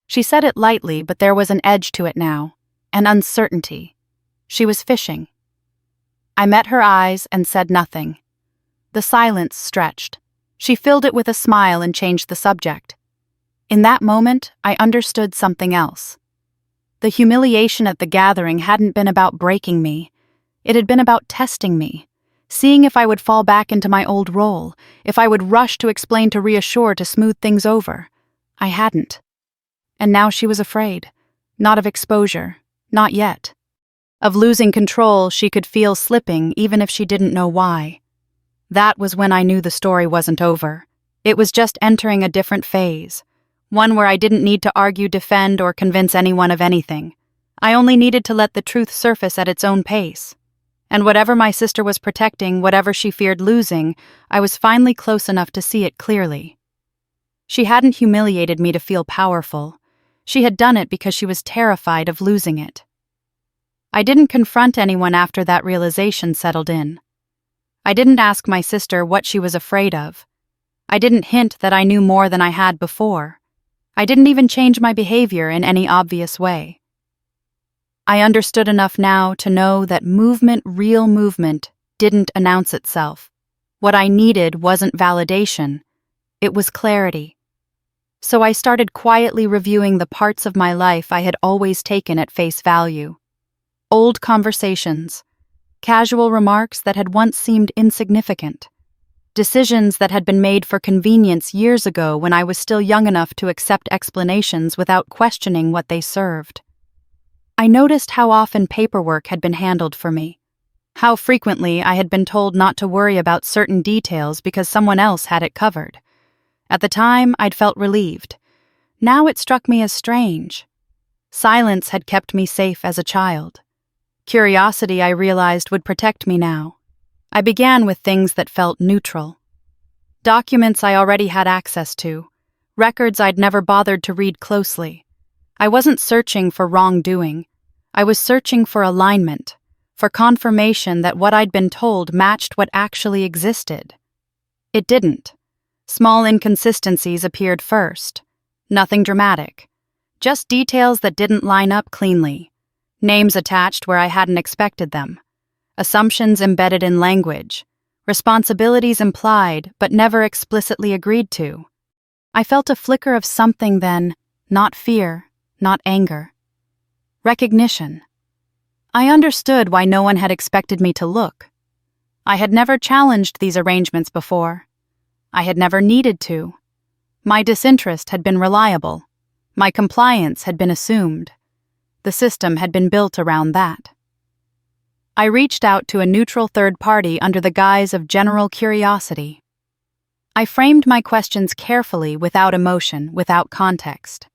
She said it lightly, but there was an edge to it now, an uncertainty. She was fishing. I met her eyes and said nothing. The silence stretched. She filled it with a smile and changed the subject. In that moment, I understood something else. The humiliation at the gathering hadn't been about breaking me. It had been about testing me, seeing if I would fall back into my old role, if I would rush to explain, to reassure, to smooth things over. I hadn't. And now she was afraid. Not of exposure. Not yet. Of losing control she could feel slipping even if she didn't know why. That was when I knew the story wasn't over. It was just entering a different phase. One where I didn't need to argue, defend, or convince anyone of anything. I only needed to let the truth surface at its own pace. And whatever my sister was protecting, whatever she feared losing, I was finally close enough to see it clearly. She hadn't humiliated me to feel powerful. She had done it because she was terrified of losing it. I didn't confront anyone after that realization settled in. I didn't ask my sister what she was afraid of. I didn't hint that I knew more than I had before. I didn't even change my behavior in any obvious way. I understood enough now to know that movement, real movement, didn't announce itself. What I needed wasn't validation. It was clarity. So I started quietly reviewing the parts of my life I had always taken at face value. Old conversations, casual remarks that had once seemed insignificant, decisions that had been made for convenience years ago when I was still young enough to accept explanations without questioning what they served. I noticed how often paperwork had been handled for me, how frequently I had been told not to worry about certain details because someone else had it covered. At the time, I'd felt relieved. Now it struck me as strange. Silence had kept me safe as a child. Curiosity, I realized, would protect me now. I began with things that felt neutral. Documents I already had access to, records I'd never bothered to read closely. I wasn't searching for wrongdoing. I was searching for alignment, for confirmation that what I'd been told matched what actually existed. It didn't. Small inconsistencies appeared first. Nothing dramatic. Just details that didn't line up cleanly. Names attached where I hadn't expected them. Assumptions embedded in language. Responsibilities implied but never explicitly agreed to. I felt a flicker of something then, not fear, not anger. Recognition. I understood why no one had expected me to look. I had never challenged these arrangements before. I had never needed to. My disinterest had been reliable. My compliance had been assumed. The system had been built around that. I reached out to a neutral third party under the guise of general curiosity. I framed my questions carefully, without emotion, without context.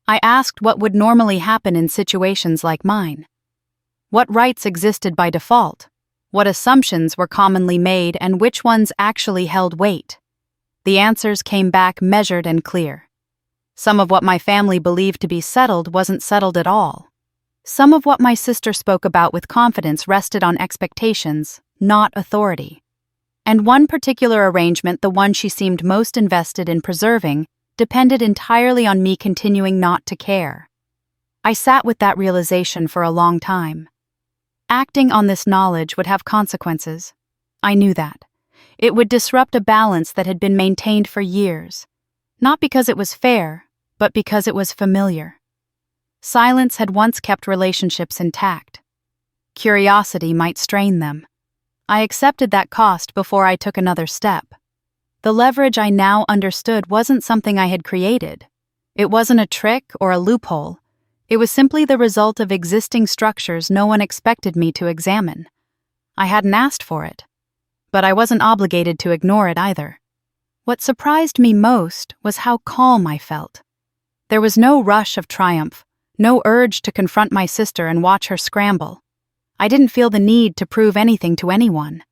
I asked what would normally happen in situations like mine. What rights existed by default? What assumptions were commonly made and which ones actually held weight? The answers came back measured and clear. Some of what my family believed to be settled wasn't settled at all. Some of what my sister spoke about with confidence rested on expectations, not authority. And one particular arrangement, the one she seemed most invested in preserving, depended entirely on me continuing not to care. I sat with that realization for a long time. Acting on this knowledge would have consequences. I knew that. It would disrupt a balance that had been maintained for years, not because it was fair, but because it was familiar. Silence had once kept relationships intact. Curiosity might strain them. I accepted that cost before I took another step. The leverage I now understood wasn't something I had created. It wasn't a trick or a loophole. It was simply the result of existing structures no one expected me to examine. I hadn't asked for it, but I wasn't obligated to ignore it either. What surprised me most was how calm I felt. There was no rush of triumph, no urge to confront my sister and watch her scramble. I didn't feel the need to prove anything to anyone.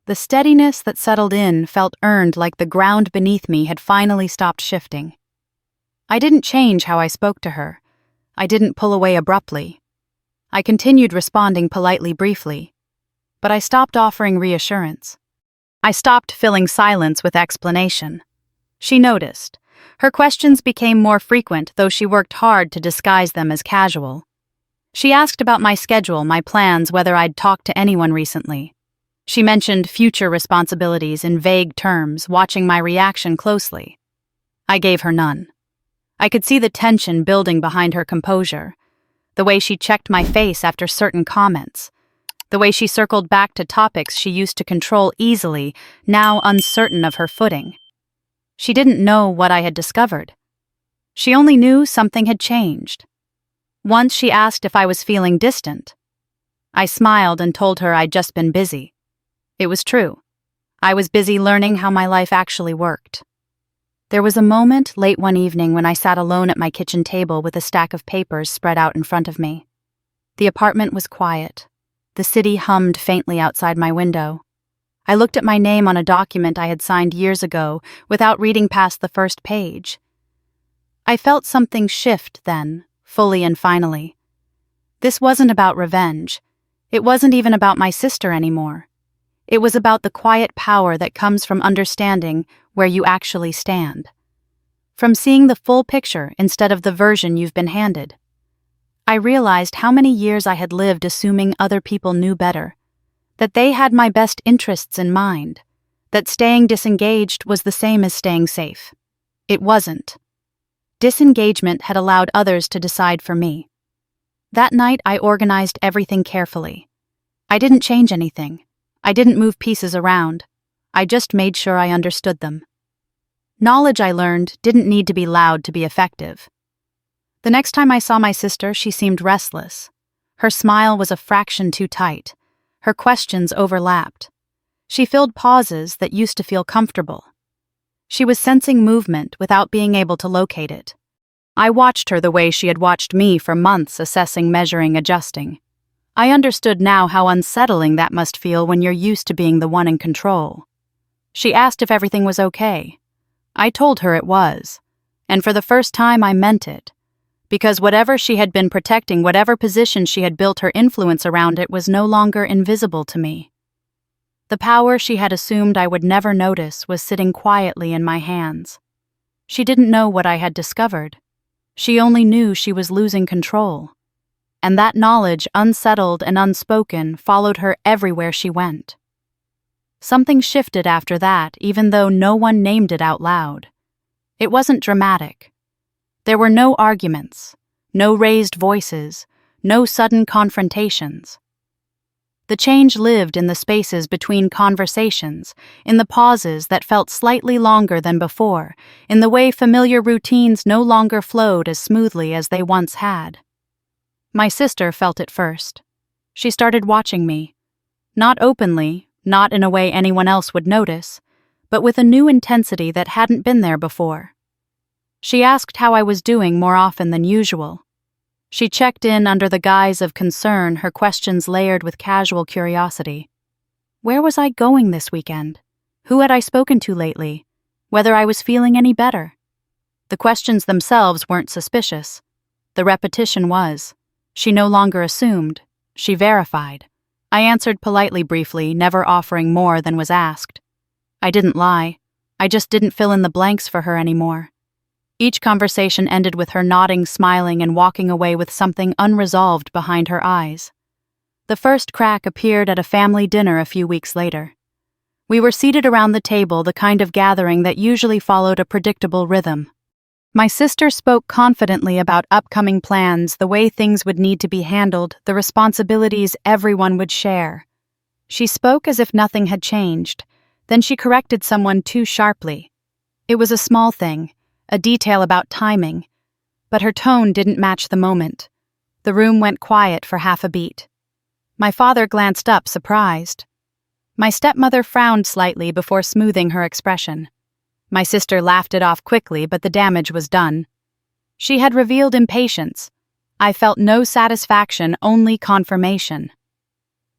The steadiness that settled in felt earned, like the ground beneath me had finally stopped shifting. I didn't change how I spoke to her. I didn't pull away abruptly. I continued responding politely, briefly. But I stopped offering reassurance. I stopped filling silence with explanation. She noticed. Her questions became more frequent, though she worked hard to disguise them as casual. She asked about my schedule, my plans, whether I'd talked to anyone recently. She mentioned future responsibilities in vague terms, watching my reaction closely. I gave her none. I could see the tension building behind her composure, the way she checked my face after certain comments, the way she circled back to topics she used to control easily, now uncertain of her footing. She didn't know what I had discovered. She only knew something had changed. Once she asked if I was feeling distant. I smiled and told her I'd just been busy. It was true. I was busy learning how my life actually worked. There was a moment late one evening when I sat alone at my kitchen table with a stack of papers spread out in front of me. The apartment was quiet. The city hummed faintly outside my window. I looked at my name on a document I had signed years ago without reading past the first page. I felt something shift then, fully and finally. This wasn't about revenge. It wasn't even about my sister anymore. It was about the quiet power that comes from understanding where you actually stand. From seeing the full picture instead of the version you've been handed. I realized how many years I had lived assuming other people knew better, that they had my best interests in mind, that staying disengaged was the same as staying safe. It wasn't. Disengagement had allowed others to decide for me. That night I organized everything carefully. I didn't change anything. I didn't move pieces around. I just made sure I understood them. Knowledge I learned didn't need to be loud to be effective. The next time I saw my sister, she seemed restless. Her smile was a fraction too tight. Her questions overlapped. She filled pauses that used to feel comfortable. She was sensing movement without being able to locate it. I watched her the way she had watched me for months, assessing, measuring, adjusting. I understood now how unsettling that must feel when you're used to being the one in control. She asked if everything was okay. I told her it was, and for the first time I meant it, because whatever she had been protecting, whatever position she had built her influence around it, was no longer invisible to me. The power she had assumed I would never notice was sitting quietly in my hands. She didn't know what I had discovered. She only knew she was losing control. And that knowledge, unsettled and unspoken, followed her everywhere she went. Something shifted after that, even though no one named it out loud. It wasn't dramatic. There were no arguments, no raised voices, no sudden confrontations. The change lived in the spaces between conversations, in the pauses that felt slightly longer than before, in the way familiar routines no longer flowed as smoothly as they once had. My sister felt it first. She started watching me. Not openly, not in a way anyone else would notice, but with a new intensity that hadn't been there before. She asked how I was doing more often than usual. She checked in under the guise of concern, her questions layered with casual curiosity. Where was I going this weekend? Who had I spoken to lately? Whether I was feeling any better? The questions themselves weren't suspicious. The repetition was. She no longer assumed. She verified. I answered politely, briefly, never offering more than was asked. I didn't lie. I just didn't fill in the blanks for her anymore. Each conversation ended with her nodding, smiling, and walking away with something unresolved behind her eyes. The first crack appeared at a family dinner a few weeks later. We were seated around the table, the kind of gathering that usually followed a predictable rhythm. My sister spoke confidently about upcoming plans, the way things would need to be handled, the responsibilities everyone would share. She spoke as if nothing had changed. Then she corrected someone too sharply. It was a small thing, a detail about timing, but her tone didn't match the moment. The room went quiet for half a beat. My father glanced up, surprised. My stepmother frowned slightly before smoothing her expression. My sister laughed it off quickly, but the damage was done. She had revealed impatience. I felt no satisfaction, only confirmation.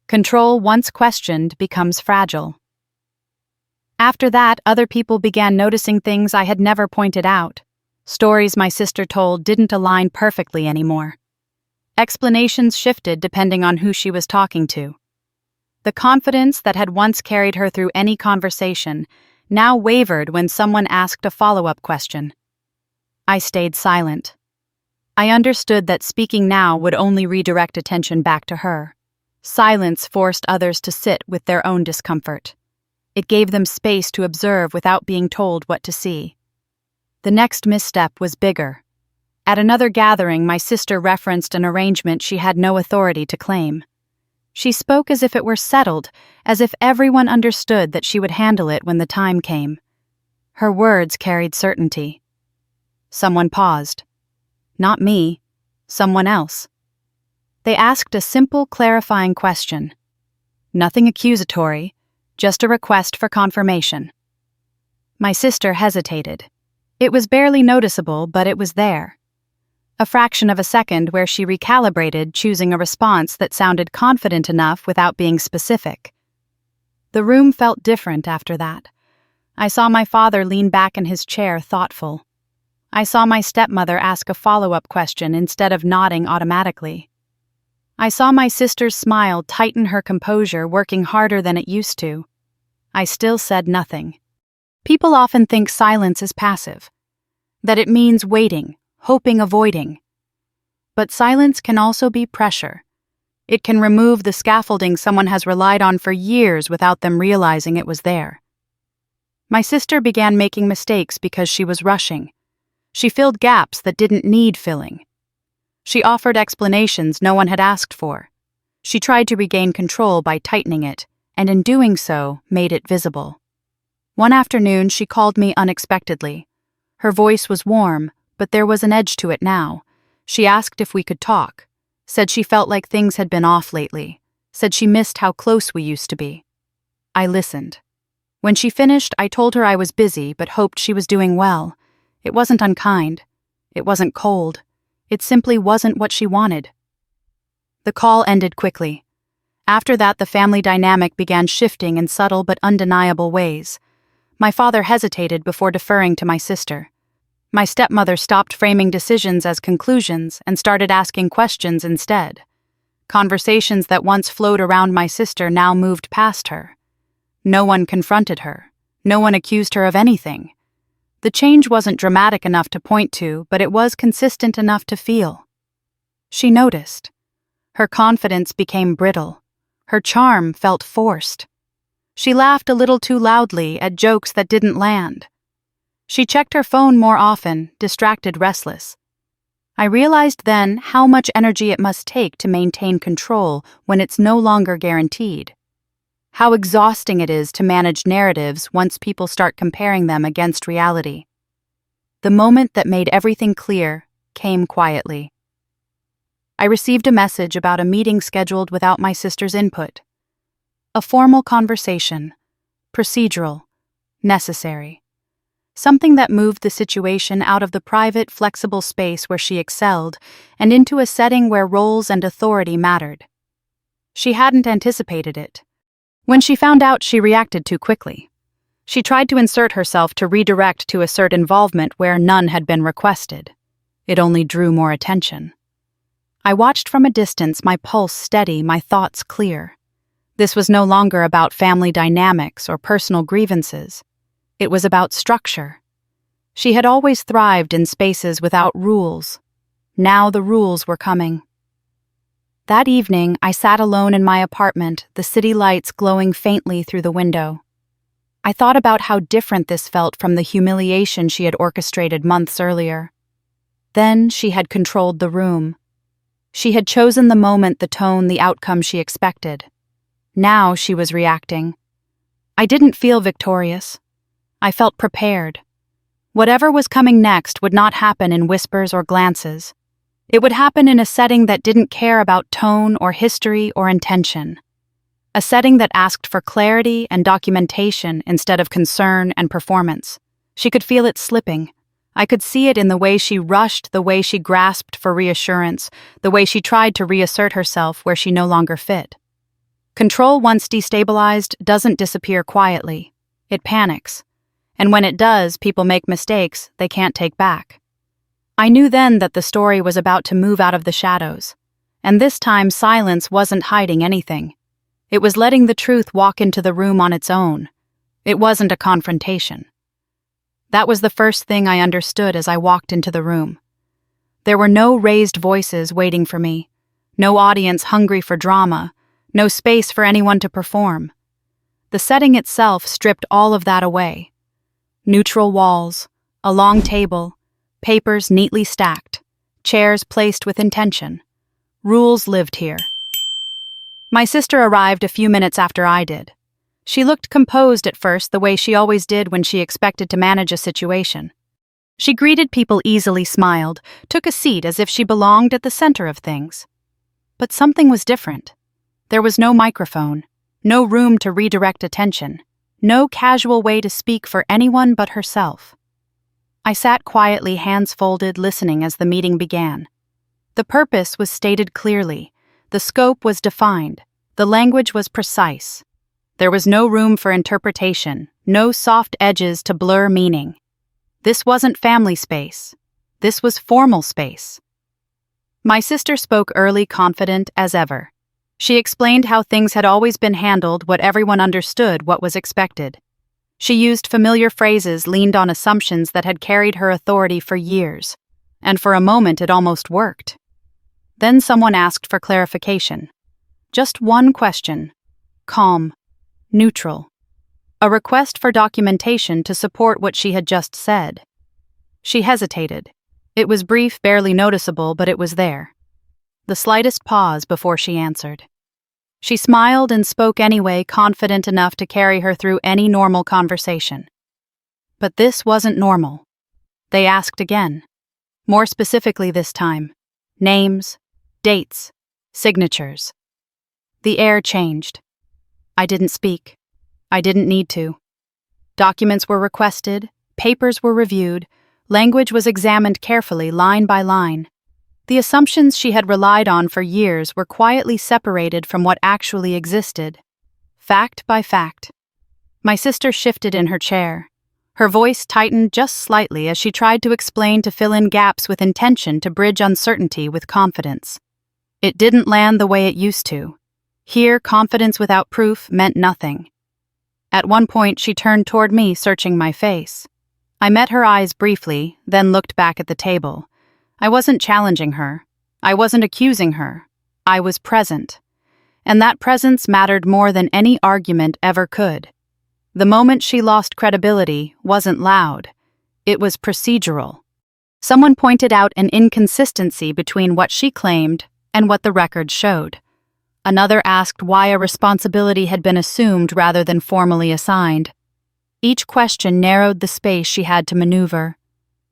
Control, once questioned, becomes fragile. After that, other people began noticing things I had never pointed out. Stories my sister told didn't align perfectly anymore. Explanations shifted depending on who she was talking to. The confidence that had once carried her through any conversation now wavered when someone asked a follow-up question. I stayed silent. I understood that speaking now would only redirect attention back to her. Silence forced others to sit with their own discomfort. It gave them space to observe without being told what to see. The next misstep was bigger. At another gathering, my sister referenced an arrangement she had no authority to claim. She spoke as if it were settled, as if everyone understood that she would handle it when the time came. Her words carried certainty. Someone paused. Not me, someone else. They asked a simple, clarifying question. Nothing accusatory, just a request for confirmation. My sister hesitated. It was barely noticeable, but it was there. A fraction of a second where she recalibrated, choosing a response that sounded confident enough without being specific. The room felt different after that. I saw my father lean back in his chair, thoughtful. I saw my stepmother ask a follow-up question instead of nodding automatically. I saw my sister's smile tighten her composure, working harder than it used to. I still said nothing. People often think silence is passive, that it means waiting, hoping, avoiding. But silence can also be pressure. It can remove the scaffolding someone has relied on for years without them realizing it was there. My sister began making mistakes because she was rushing. She filled gaps that didn't need filling. She offered explanations no one had asked for. She tried to regain control by tightening it, and in doing so, made it visible. One afternoon, she called me unexpectedly. Her voice was warm, but there was an edge to it now. She asked if we could talk, said she felt like things had been off lately, said she missed how close we used to be. I listened. When she finished, I told her I was busy but hoped she was doing well. It wasn't unkind. It wasn't cold. It simply wasn't what she wanted. The call ended quickly. After that, the family dynamic began shifting in subtle but undeniable ways. My father hesitated before deferring to my sister. My stepmother stopped framing decisions as conclusions and started asking questions instead. Conversations that once flowed around my sister now moved past her. No one confronted her. No one accused her of anything. The change wasn't dramatic enough to point to, but it was consistent enough to feel. She noticed. Her confidence became brittle. Her charm felt forced. She laughed a little too loudly at jokes that didn't land. She checked her phone more often, distracted, restless. I realized then how much energy it must take to maintain control when it's no longer guaranteed. How exhausting it is to manage narratives once people start comparing them against reality. The moment that made everything clear came quietly. I received a message about a meeting scheduled without my sister's input. A formal conversation, procedural, necessary. Something that moved the situation out of the private, flexible space where she excelled and into a setting where roles and authority mattered. She hadn't anticipated it. When she found out, she reacted too quickly. She tried to insert herself to redirect to assert involvement where none had been requested. It only drew more attention. I watched from a distance, my pulse steady, my thoughts clear. This was no longer about family dynamics or personal grievances. It was about structure. She had always thrived in spaces without rules. Now the rules were coming. That evening, I sat alone in my apartment, the city lights glowing faintly through the window. I thought about how different this felt from the humiliation she had orchestrated months earlier. Then she had controlled the room. She had chosen the moment, the tone, the outcome she expected. Now she was reacting. I didn't feel victorious. I felt prepared. Whatever was coming next would not happen in whispers or glances. It would happen in a setting that didn't care about tone or history or intention. A setting that asked for clarity and documentation instead of concern and performance. She could feel it slipping. I could see it in the way she rushed, the way she grasped for reassurance, the way she tried to reassert herself where she no longer fit. Control, once destabilized, doesn't disappear quietly. It panics. And when it does, people make mistakes they can't take back. I knew then that the story was about to move out of the shadows. And this time, silence wasn't hiding anything. It was letting the truth walk into the room on its own. It wasn't a confrontation. That was the first thing I understood as I walked into the room. There were no raised voices waiting for me, no audience hungry for drama, no space for anyone to perform. The setting itself stripped all of that away. Neutral walls, a long table, papers neatly stacked, chairs placed with intention. Rules lived here. My sister arrived a few minutes after I did. She looked composed at first, the way she always did when she expected to manage a situation. She greeted people easily, smiled, took a seat as if she belonged at the center of things. But something was different. There was no microphone, no room to redirect attention, no casual way to speak for anyone but herself. I sat quietly, hands folded, listening as the meeting began. The purpose was stated clearly, the scope was defined, the language was precise. There was no room for interpretation, no soft edges to blur meaning. This wasn't family space. This was formal space. My sister spoke early, confident as ever. She explained how things had always been handled, what everyone understood, what was expected. She used familiar phrases, leaned on assumptions that had carried her authority for years, and for a moment it almost worked. Then someone asked for clarification. Just one question. Calm. Neutral. A request for documentation to support what she had just said. She hesitated. It was brief, barely noticeable, but it was there. The slightest pause before she answered. She smiled and spoke anyway, confident enough to carry her through any normal conversation. But this wasn't normal. They asked again. More specifically this time. Names, dates, signatures. The air changed. I didn't speak. I didn't need to. Documents were requested, papers were reviewed, language was examined carefully, line by line. The assumptions she had relied on for years were quietly separated from what actually existed, fact by fact. My sister shifted in her chair. Her voice tightened just slightly as she tried to explain, to fill in gaps with intention, to bridge uncertainty with confidence. It didn't land the way it used to. Here, confidence without proof meant nothing. At one point, she turned toward me, searching my face. I met her eyes briefly, then looked back at the table. I wasn't challenging her. I wasn't accusing her. I was present. And that presence mattered more than any argument ever could. The moment she lost credibility wasn't loud. It was procedural. Someone pointed out an inconsistency between what she claimed and what the record showed. Another asked why a responsibility had been assumed rather than formally assigned. Each question narrowed the space she had to maneuver.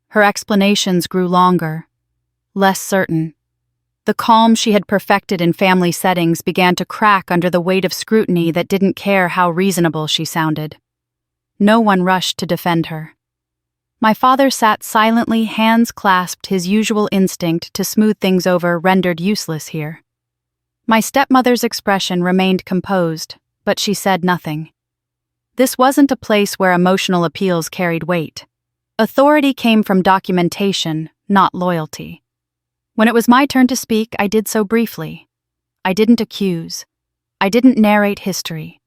Her explanations grew longer, less certain. The calm she had perfected in family settings began to crack under the weight of scrutiny that didn't care how reasonable she sounded. No one rushed to defend her. My father sat silently, hands clasped, his usual instinct to smooth things over rendered useless here. My stepmother's expression remained composed, but she said nothing. This wasn't a place where emotional appeals carried weight. Authority came from documentation, not loyalty. When it was my turn to speak, I did so briefly. I didn't accuse. I didn't narrate history.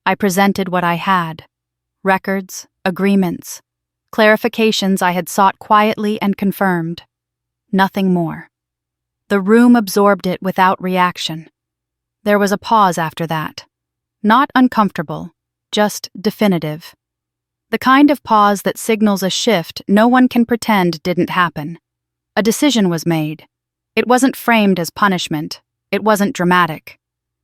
I presented what I had. Records, agreements, clarifications I had sought quietly and confirmed. Nothing more. The room absorbed it without reaction. There was a pause after that. Not uncomfortable, just definitive. The kind of pause that signals a shift no one can pretend didn't happen. A decision was made. It wasn't framed as punishment. It wasn't dramatic.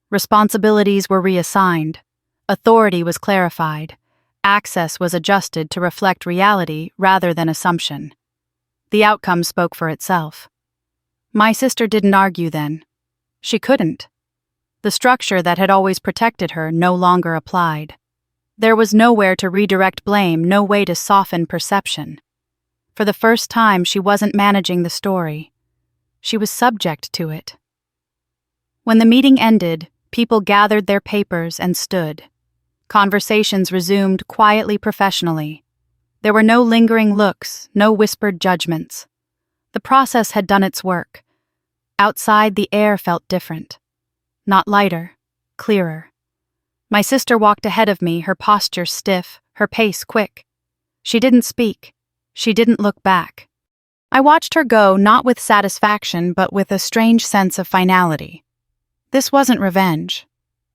Responsibilities were reassigned. Authority was clarified. Access was adjusted to reflect reality rather than assumption. The outcome spoke for itself. My sister didn't argue then. She couldn't. The structure that had always protected her no longer applied. There was nowhere to redirect blame, no way to soften perception. For the first time, she wasn't managing the story. She was subject to it. When the meeting ended, people gathered their papers and stood. Conversations resumed quietly, professionally. There were no lingering looks, no whispered judgments. The process had done its work. Outside, the air felt different. Not lighter, clearer. My sister walked ahead of me, her posture stiff, her pace quick. She didn't speak. She didn't look back. I watched her go, not with satisfaction, but with a strange sense of finality. This wasn't revenge.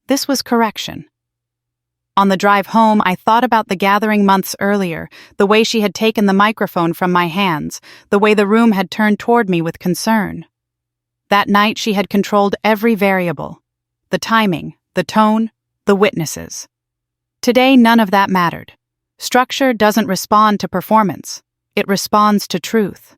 This was correction. On the drive home, I thought about the gathering months earlier, the way she had taken the microphone from my hands, the way the room had turned toward me with concern. That night, she had controlled every variable: the timing, the tone, the witnesses. Today, none of that mattered. Structure doesn't respond to performance. It responds to truth.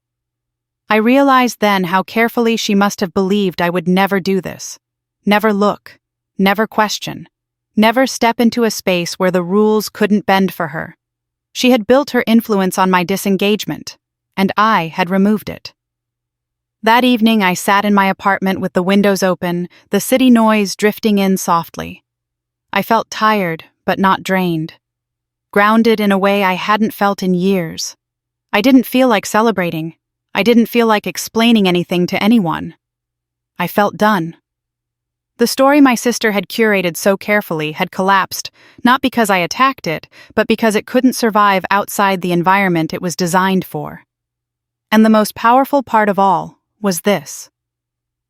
I realized then how carefully she must have believed I would never do this. Never look. Never question. Never step into a space where the rules couldn't bend for her. She had built her influence on my disengagement, and I had removed it. That evening, I sat in my apartment with the windows open, the city noise drifting in softly. I felt tired, but not drained. Grounded in a way I hadn't felt in years. I didn't feel like celebrating. I didn't feel like explaining anything to anyone. I felt done. The story my sister had curated so carefully had collapsed, not because I attacked it, but because it couldn't survive outside the environment it was designed for. And the most powerful part of all was this: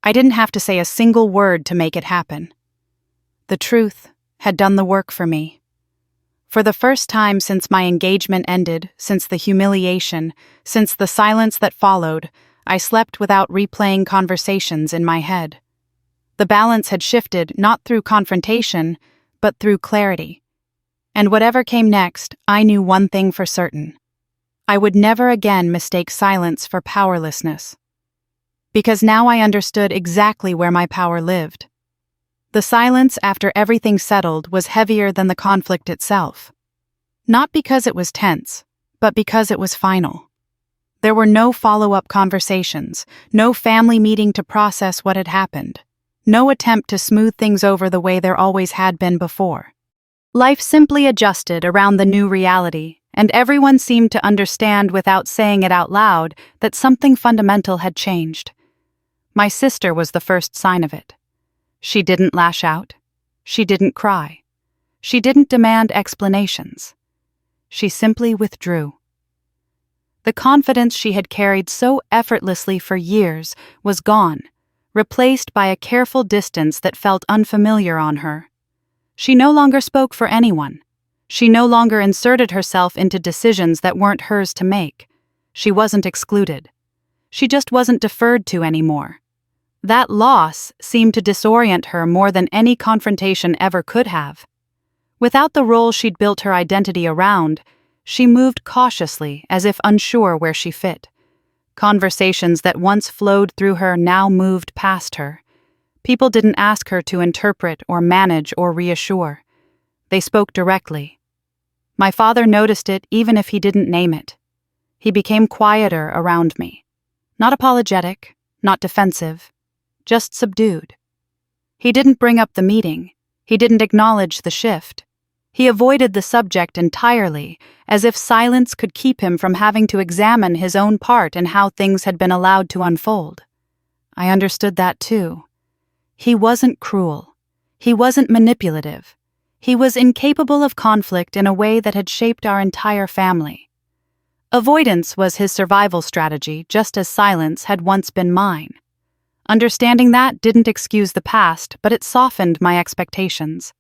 I didn't have to say a single word to make it happen. The truth had done the work for me. For the first time since my engagement ended, since the humiliation, since the silence that followed, I slept without replaying conversations in my head. The balance had shifted not through confrontation, but through clarity. And whatever came next, I knew one thing for certain. I would never again mistake silence for powerlessness. Because now I understood exactly where my power lived. The silence after everything settled was heavier than the conflict itself. Not because it was tense, but because it was final. There were no follow-up conversations, no family meeting to process what had happened. No attempt to smooth things over the way there always had been before. Life simply adjusted around the new reality, and everyone seemed to understand without saying it out loud that something fundamental had changed. My sister was the first sign of it. She didn't lash out. She didn't cry. She didn't demand explanations. She simply withdrew. The confidence she had carried so effortlessly for years was gone, replaced by a careful distance that felt unfamiliar on her. She no longer spoke for anyone. She no longer inserted herself into decisions that weren't hers to make. She wasn't excluded. She just wasn't deferred to anymore. That loss seemed to disorient her more than any confrontation ever could have. Without the role she'd built her identity around, she moved cautiously as if unsure where she fit. Conversations that once flowed through her now moved past her. People didn't ask her to interpret or manage or reassure. They spoke directly. My father noticed it even if he didn't name it. He became quieter around me. Not apologetic, not defensive, just subdued. He didn't bring up the meeting. He didn't acknowledge the shift. He avoided the subject entirely, as if silence could keep him from having to examine his own part in how things had been allowed to unfold. I understood that too. He wasn't cruel. He wasn't manipulative. He was incapable of conflict in a way that had shaped our entire family. Avoidance was his survival strategy, just as silence had once been mine. Understanding that didn't excuse the past, but it softened my expectations.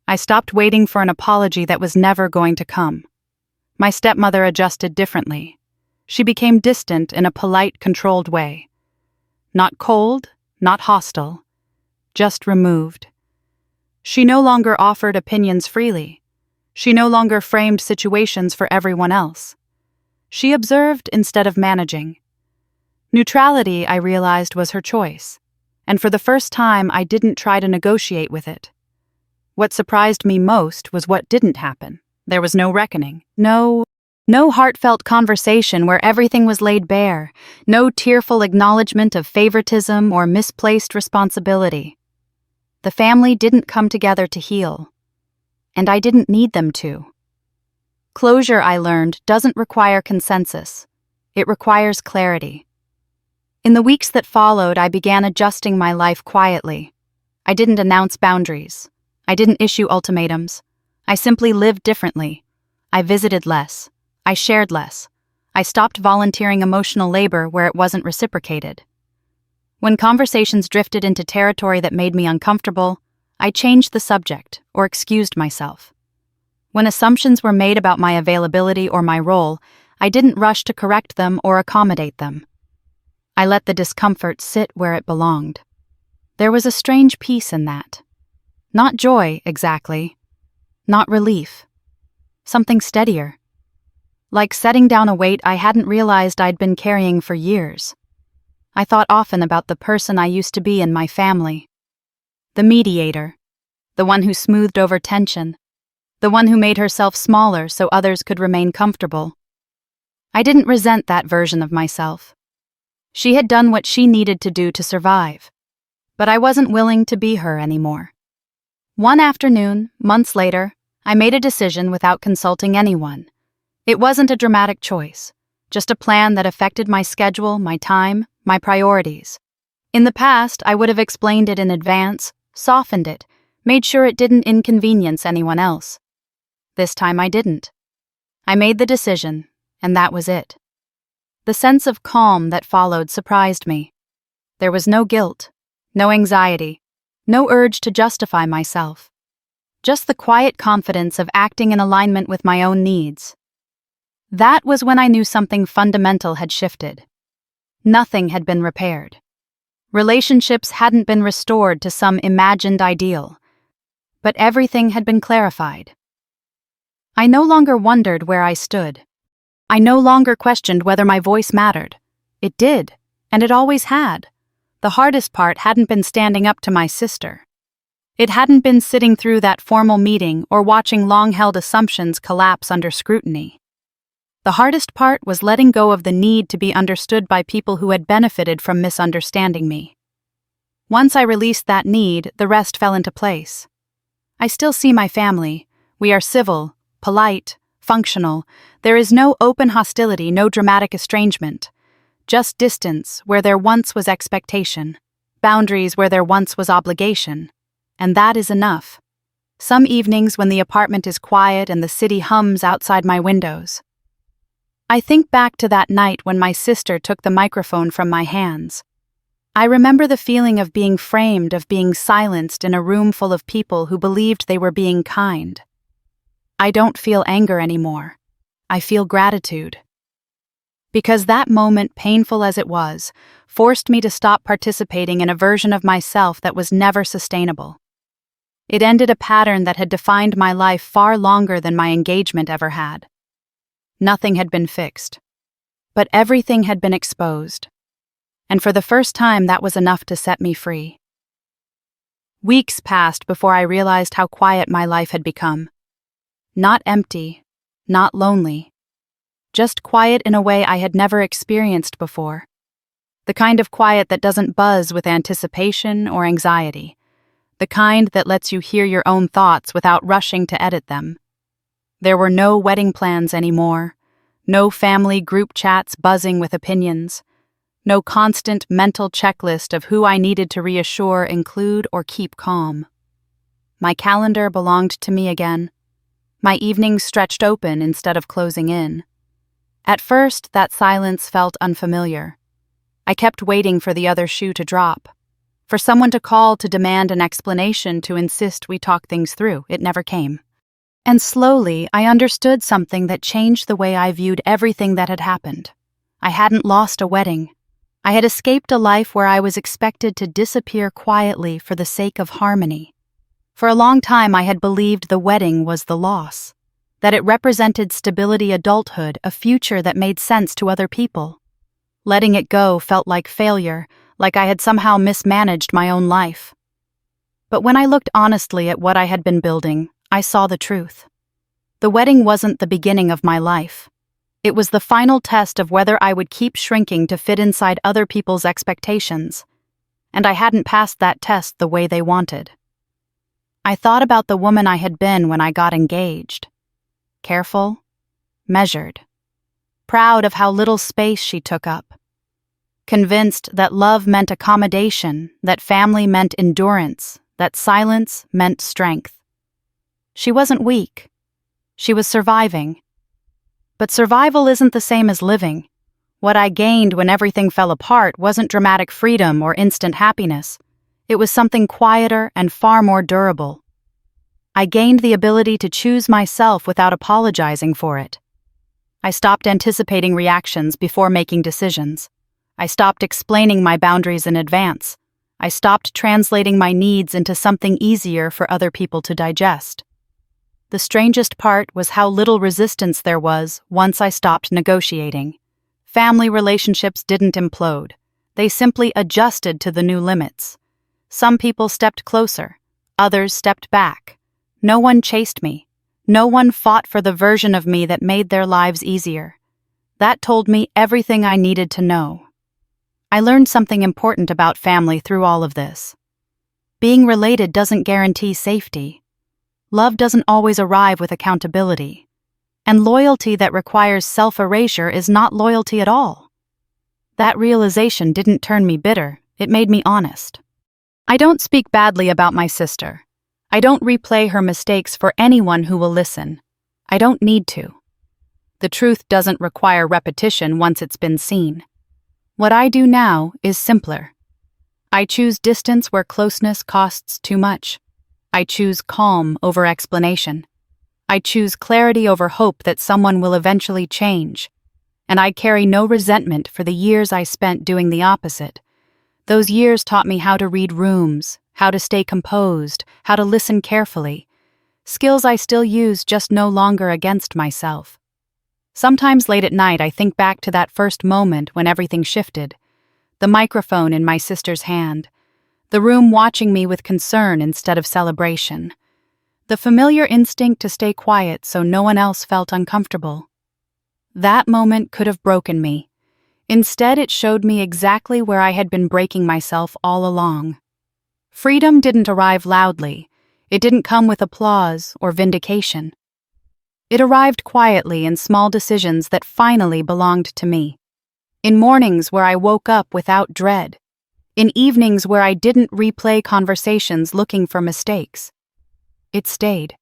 I stopped waiting for an apology that was never going to come. My stepmother adjusted differently. She became distant in a polite, controlled way. Not cold, not hostile, just removed. She no longer offered opinions freely. She no longer framed situations for everyone else. She observed instead of managing. Neutrality, I realized, was her choice, and for the first time I didn't try to negotiate with it. What surprised me most was what didn't happen. There was no reckoning, no heartfelt conversation where everything was laid bare, no tearful acknowledgement of favoritism or misplaced responsibility. The family didn't come together to heal, and I didn't need them to. Closure, I learned, doesn't require consensus. It requires clarity. In the weeks that followed, I began adjusting my life quietly. I didn't announce boundaries. I didn't issue ultimatums. I simply lived differently. I visited less. I shared less. I stopped volunteering emotional labor where it wasn't reciprocated. When conversations drifted into territory that made me uncomfortable, I changed the subject or excused myself. When assumptions were made about my availability or my role, I didn't rush to correct them or accommodate them. I let the discomfort sit where it belonged. There was a strange peace in that. Not joy, exactly. Not relief. Something steadier. Like setting down a weight I hadn't realized I'd been carrying for years. I thought often about the person I used to be in my family. The mediator. The one who smoothed over tension. The one who made herself smaller so others could remain comfortable. I didn't resent that version of myself. She had done what she needed to do to survive. But I wasn't willing to be her anymore. One afternoon, months later, I made a decision without consulting anyone. It wasn't a dramatic choice, just a plan that affected my schedule, my time, my priorities. In the past, I would have explained it in advance, softened it, made sure it didn't inconvenience anyone else. This time I didn't. I made the decision, and that was it. The sense of calm that followed surprised me. There was no guilt, no anxiety, no urge to justify myself. Just the quiet confidence of acting in alignment with my own needs. That was when I knew something fundamental had shifted. Nothing had been repaired. Relationships hadn't been restored to some imagined ideal. But everything had been clarified. I no longer wondered where I stood. I no longer questioned whether my voice mattered. It did, and it always had. The hardest part hadn't been standing up to my sister. It hadn't been sitting through that formal meeting or watching long-held assumptions collapse under scrutiny. The hardest part was letting go of the need to be understood by people who had benefited from misunderstanding me. Once I released that need, the rest fell into place. I still see my family. We are civil, polite, functional. There is no open hostility, no dramatic estrangement. Just distance where there once was expectation, boundaries where there once was obligation. And that is enough. Some evenings when the apartment is quiet and the city hums outside my windows. I think back to that night when my sister took the microphone from my hands. I remember the feeling of being framed, of being silenced in a room full of people who believed they were being kind. I don't feel anger anymore. I feel gratitude. Because that moment, painful as it was, forced me to stop participating in a version of myself that was never sustainable. It ended a pattern that had defined my life far longer than my engagement ever had. Nothing had been fixed, but everything had been exposed. And for the first time, that was enough to set me free. Weeks passed before I realized how quiet my life had become. Not empty, not lonely. Just quiet in a way I had never experienced before. The kind of quiet that doesn't buzz with anticipation or anxiety. The kind that lets you hear your own thoughts without rushing to edit them. There were no wedding plans anymore. No family group chats buzzing with opinions. No constant mental checklist of who I needed to reassure, include, or keep calm. My calendar belonged to me again. My evenings stretched open instead of closing in. At first, that silence felt unfamiliar. I kept waiting for the other shoe to drop. For someone to call to demand an explanation, to insist we talk things through. It never came. And slowly, I understood something that changed the way I viewed everything that had happened. I hadn't lost a wedding. I had escaped a life where I was expected to disappear quietly for the sake of harmony. For a long time, I had believed the wedding was the loss. That it represented stability, adulthood, a future that made sense to other people. Letting it go felt like failure, like I had somehow mismanaged my own life. But when I looked honestly at what I had been building, I saw the truth. The wedding wasn't the beginning of my life. It was the final test of whether I would keep shrinking to fit inside other people's expectations. And I hadn't passed that test the way they wanted. I thought about the woman I had been when I got engaged. Careful, measured, proud of how little space she took up, convinced that love meant accommodation, that family meant endurance, that silence meant strength. She wasn't weak. She was surviving. But survival isn't the same as living. What I gained when everything fell apart wasn't dramatic freedom or instant happiness. It was something quieter and far more durable. I gained the ability to choose myself without apologizing for it. I stopped anticipating reactions before making decisions. I stopped explaining my boundaries in advance. I stopped translating my needs into something easier for other people to digest. The strangest part was how little resistance there was once I stopped negotiating. Family relationships didn't implode. They simply adjusted to the new limits. Some people stepped closer. Others stepped back. No one chased me. No one fought for the version of me that made their lives easier. That told me everything I needed to know. I learned something important about family through all of this. Being related doesn't guarantee safety. Love doesn't always arrive with accountability. And loyalty that requires self-erasure is not loyalty at all. That realization didn't turn me bitter, it made me honest. I don't speak badly about my sister. I don't replay her mistakes for anyone who will listen. I don't need to. The truth doesn't require repetition once it's been seen. What I do now is simpler. I choose distance where closeness costs too much. I choose calm over explanation. I choose clarity over hope that someone will eventually change. And I carry no resentment for the years I spent doing the opposite. Those years taught me how to read rooms, how to stay composed, how to listen carefully. Skills I still use, just no longer against myself. Sometimes late at night I think back to that first moment when everything shifted. The microphone in my sister's hand. The room watching me with concern instead of celebration. The familiar instinct to stay quiet so no one else felt uncomfortable. That moment could have broken me. Instead, it showed me exactly where I had been breaking myself all along. Freedom didn't arrive loudly. It didn't come with applause or vindication. It arrived quietly in small decisions that finally belonged to me. In mornings where I woke up without dread. In evenings where I didn't replay conversations looking for mistakes. It stayed.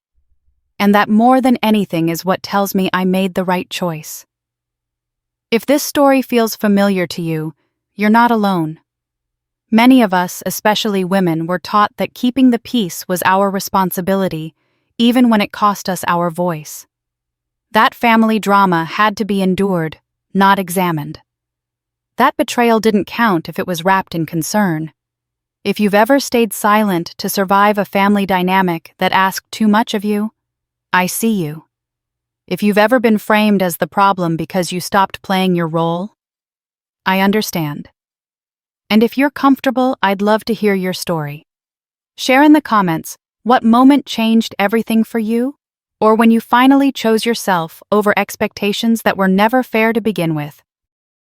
And that more than anything is what tells me I made the right choice. If this story feels familiar to you, you're not alone. Many of us, especially women, were taught that keeping the peace was our responsibility, even when it cost us our voice. That family drama had to be endured, not examined. That betrayal didn't count if it was wrapped in concern. If you've ever stayed silent to survive a family dynamic that asked too much of you, I see you. If you've ever been framed as the problem because you stopped playing your role, I understand. And if you're comfortable, I'd love to hear your story. Share in the comments what moment changed everything for you, or when you finally chose yourself over expectations that were never fair to begin with.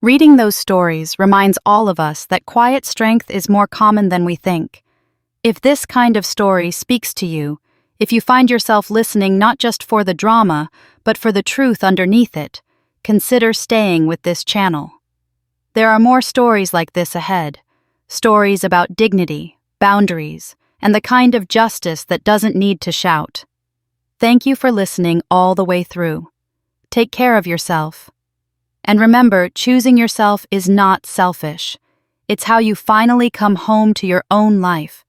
Reading those stories reminds all of us that quiet strength is more common than we think. If this kind of story speaks to you, if you find yourself listening not just for the drama, but for the truth underneath it, consider staying with this channel. There are more stories like this ahead. Stories about dignity, boundaries, and the kind of justice that doesn't need to shout. Thank you for listening all the way through. Take care of yourself. And remember, choosing yourself is not selfish. It's how you finally come home to your own life.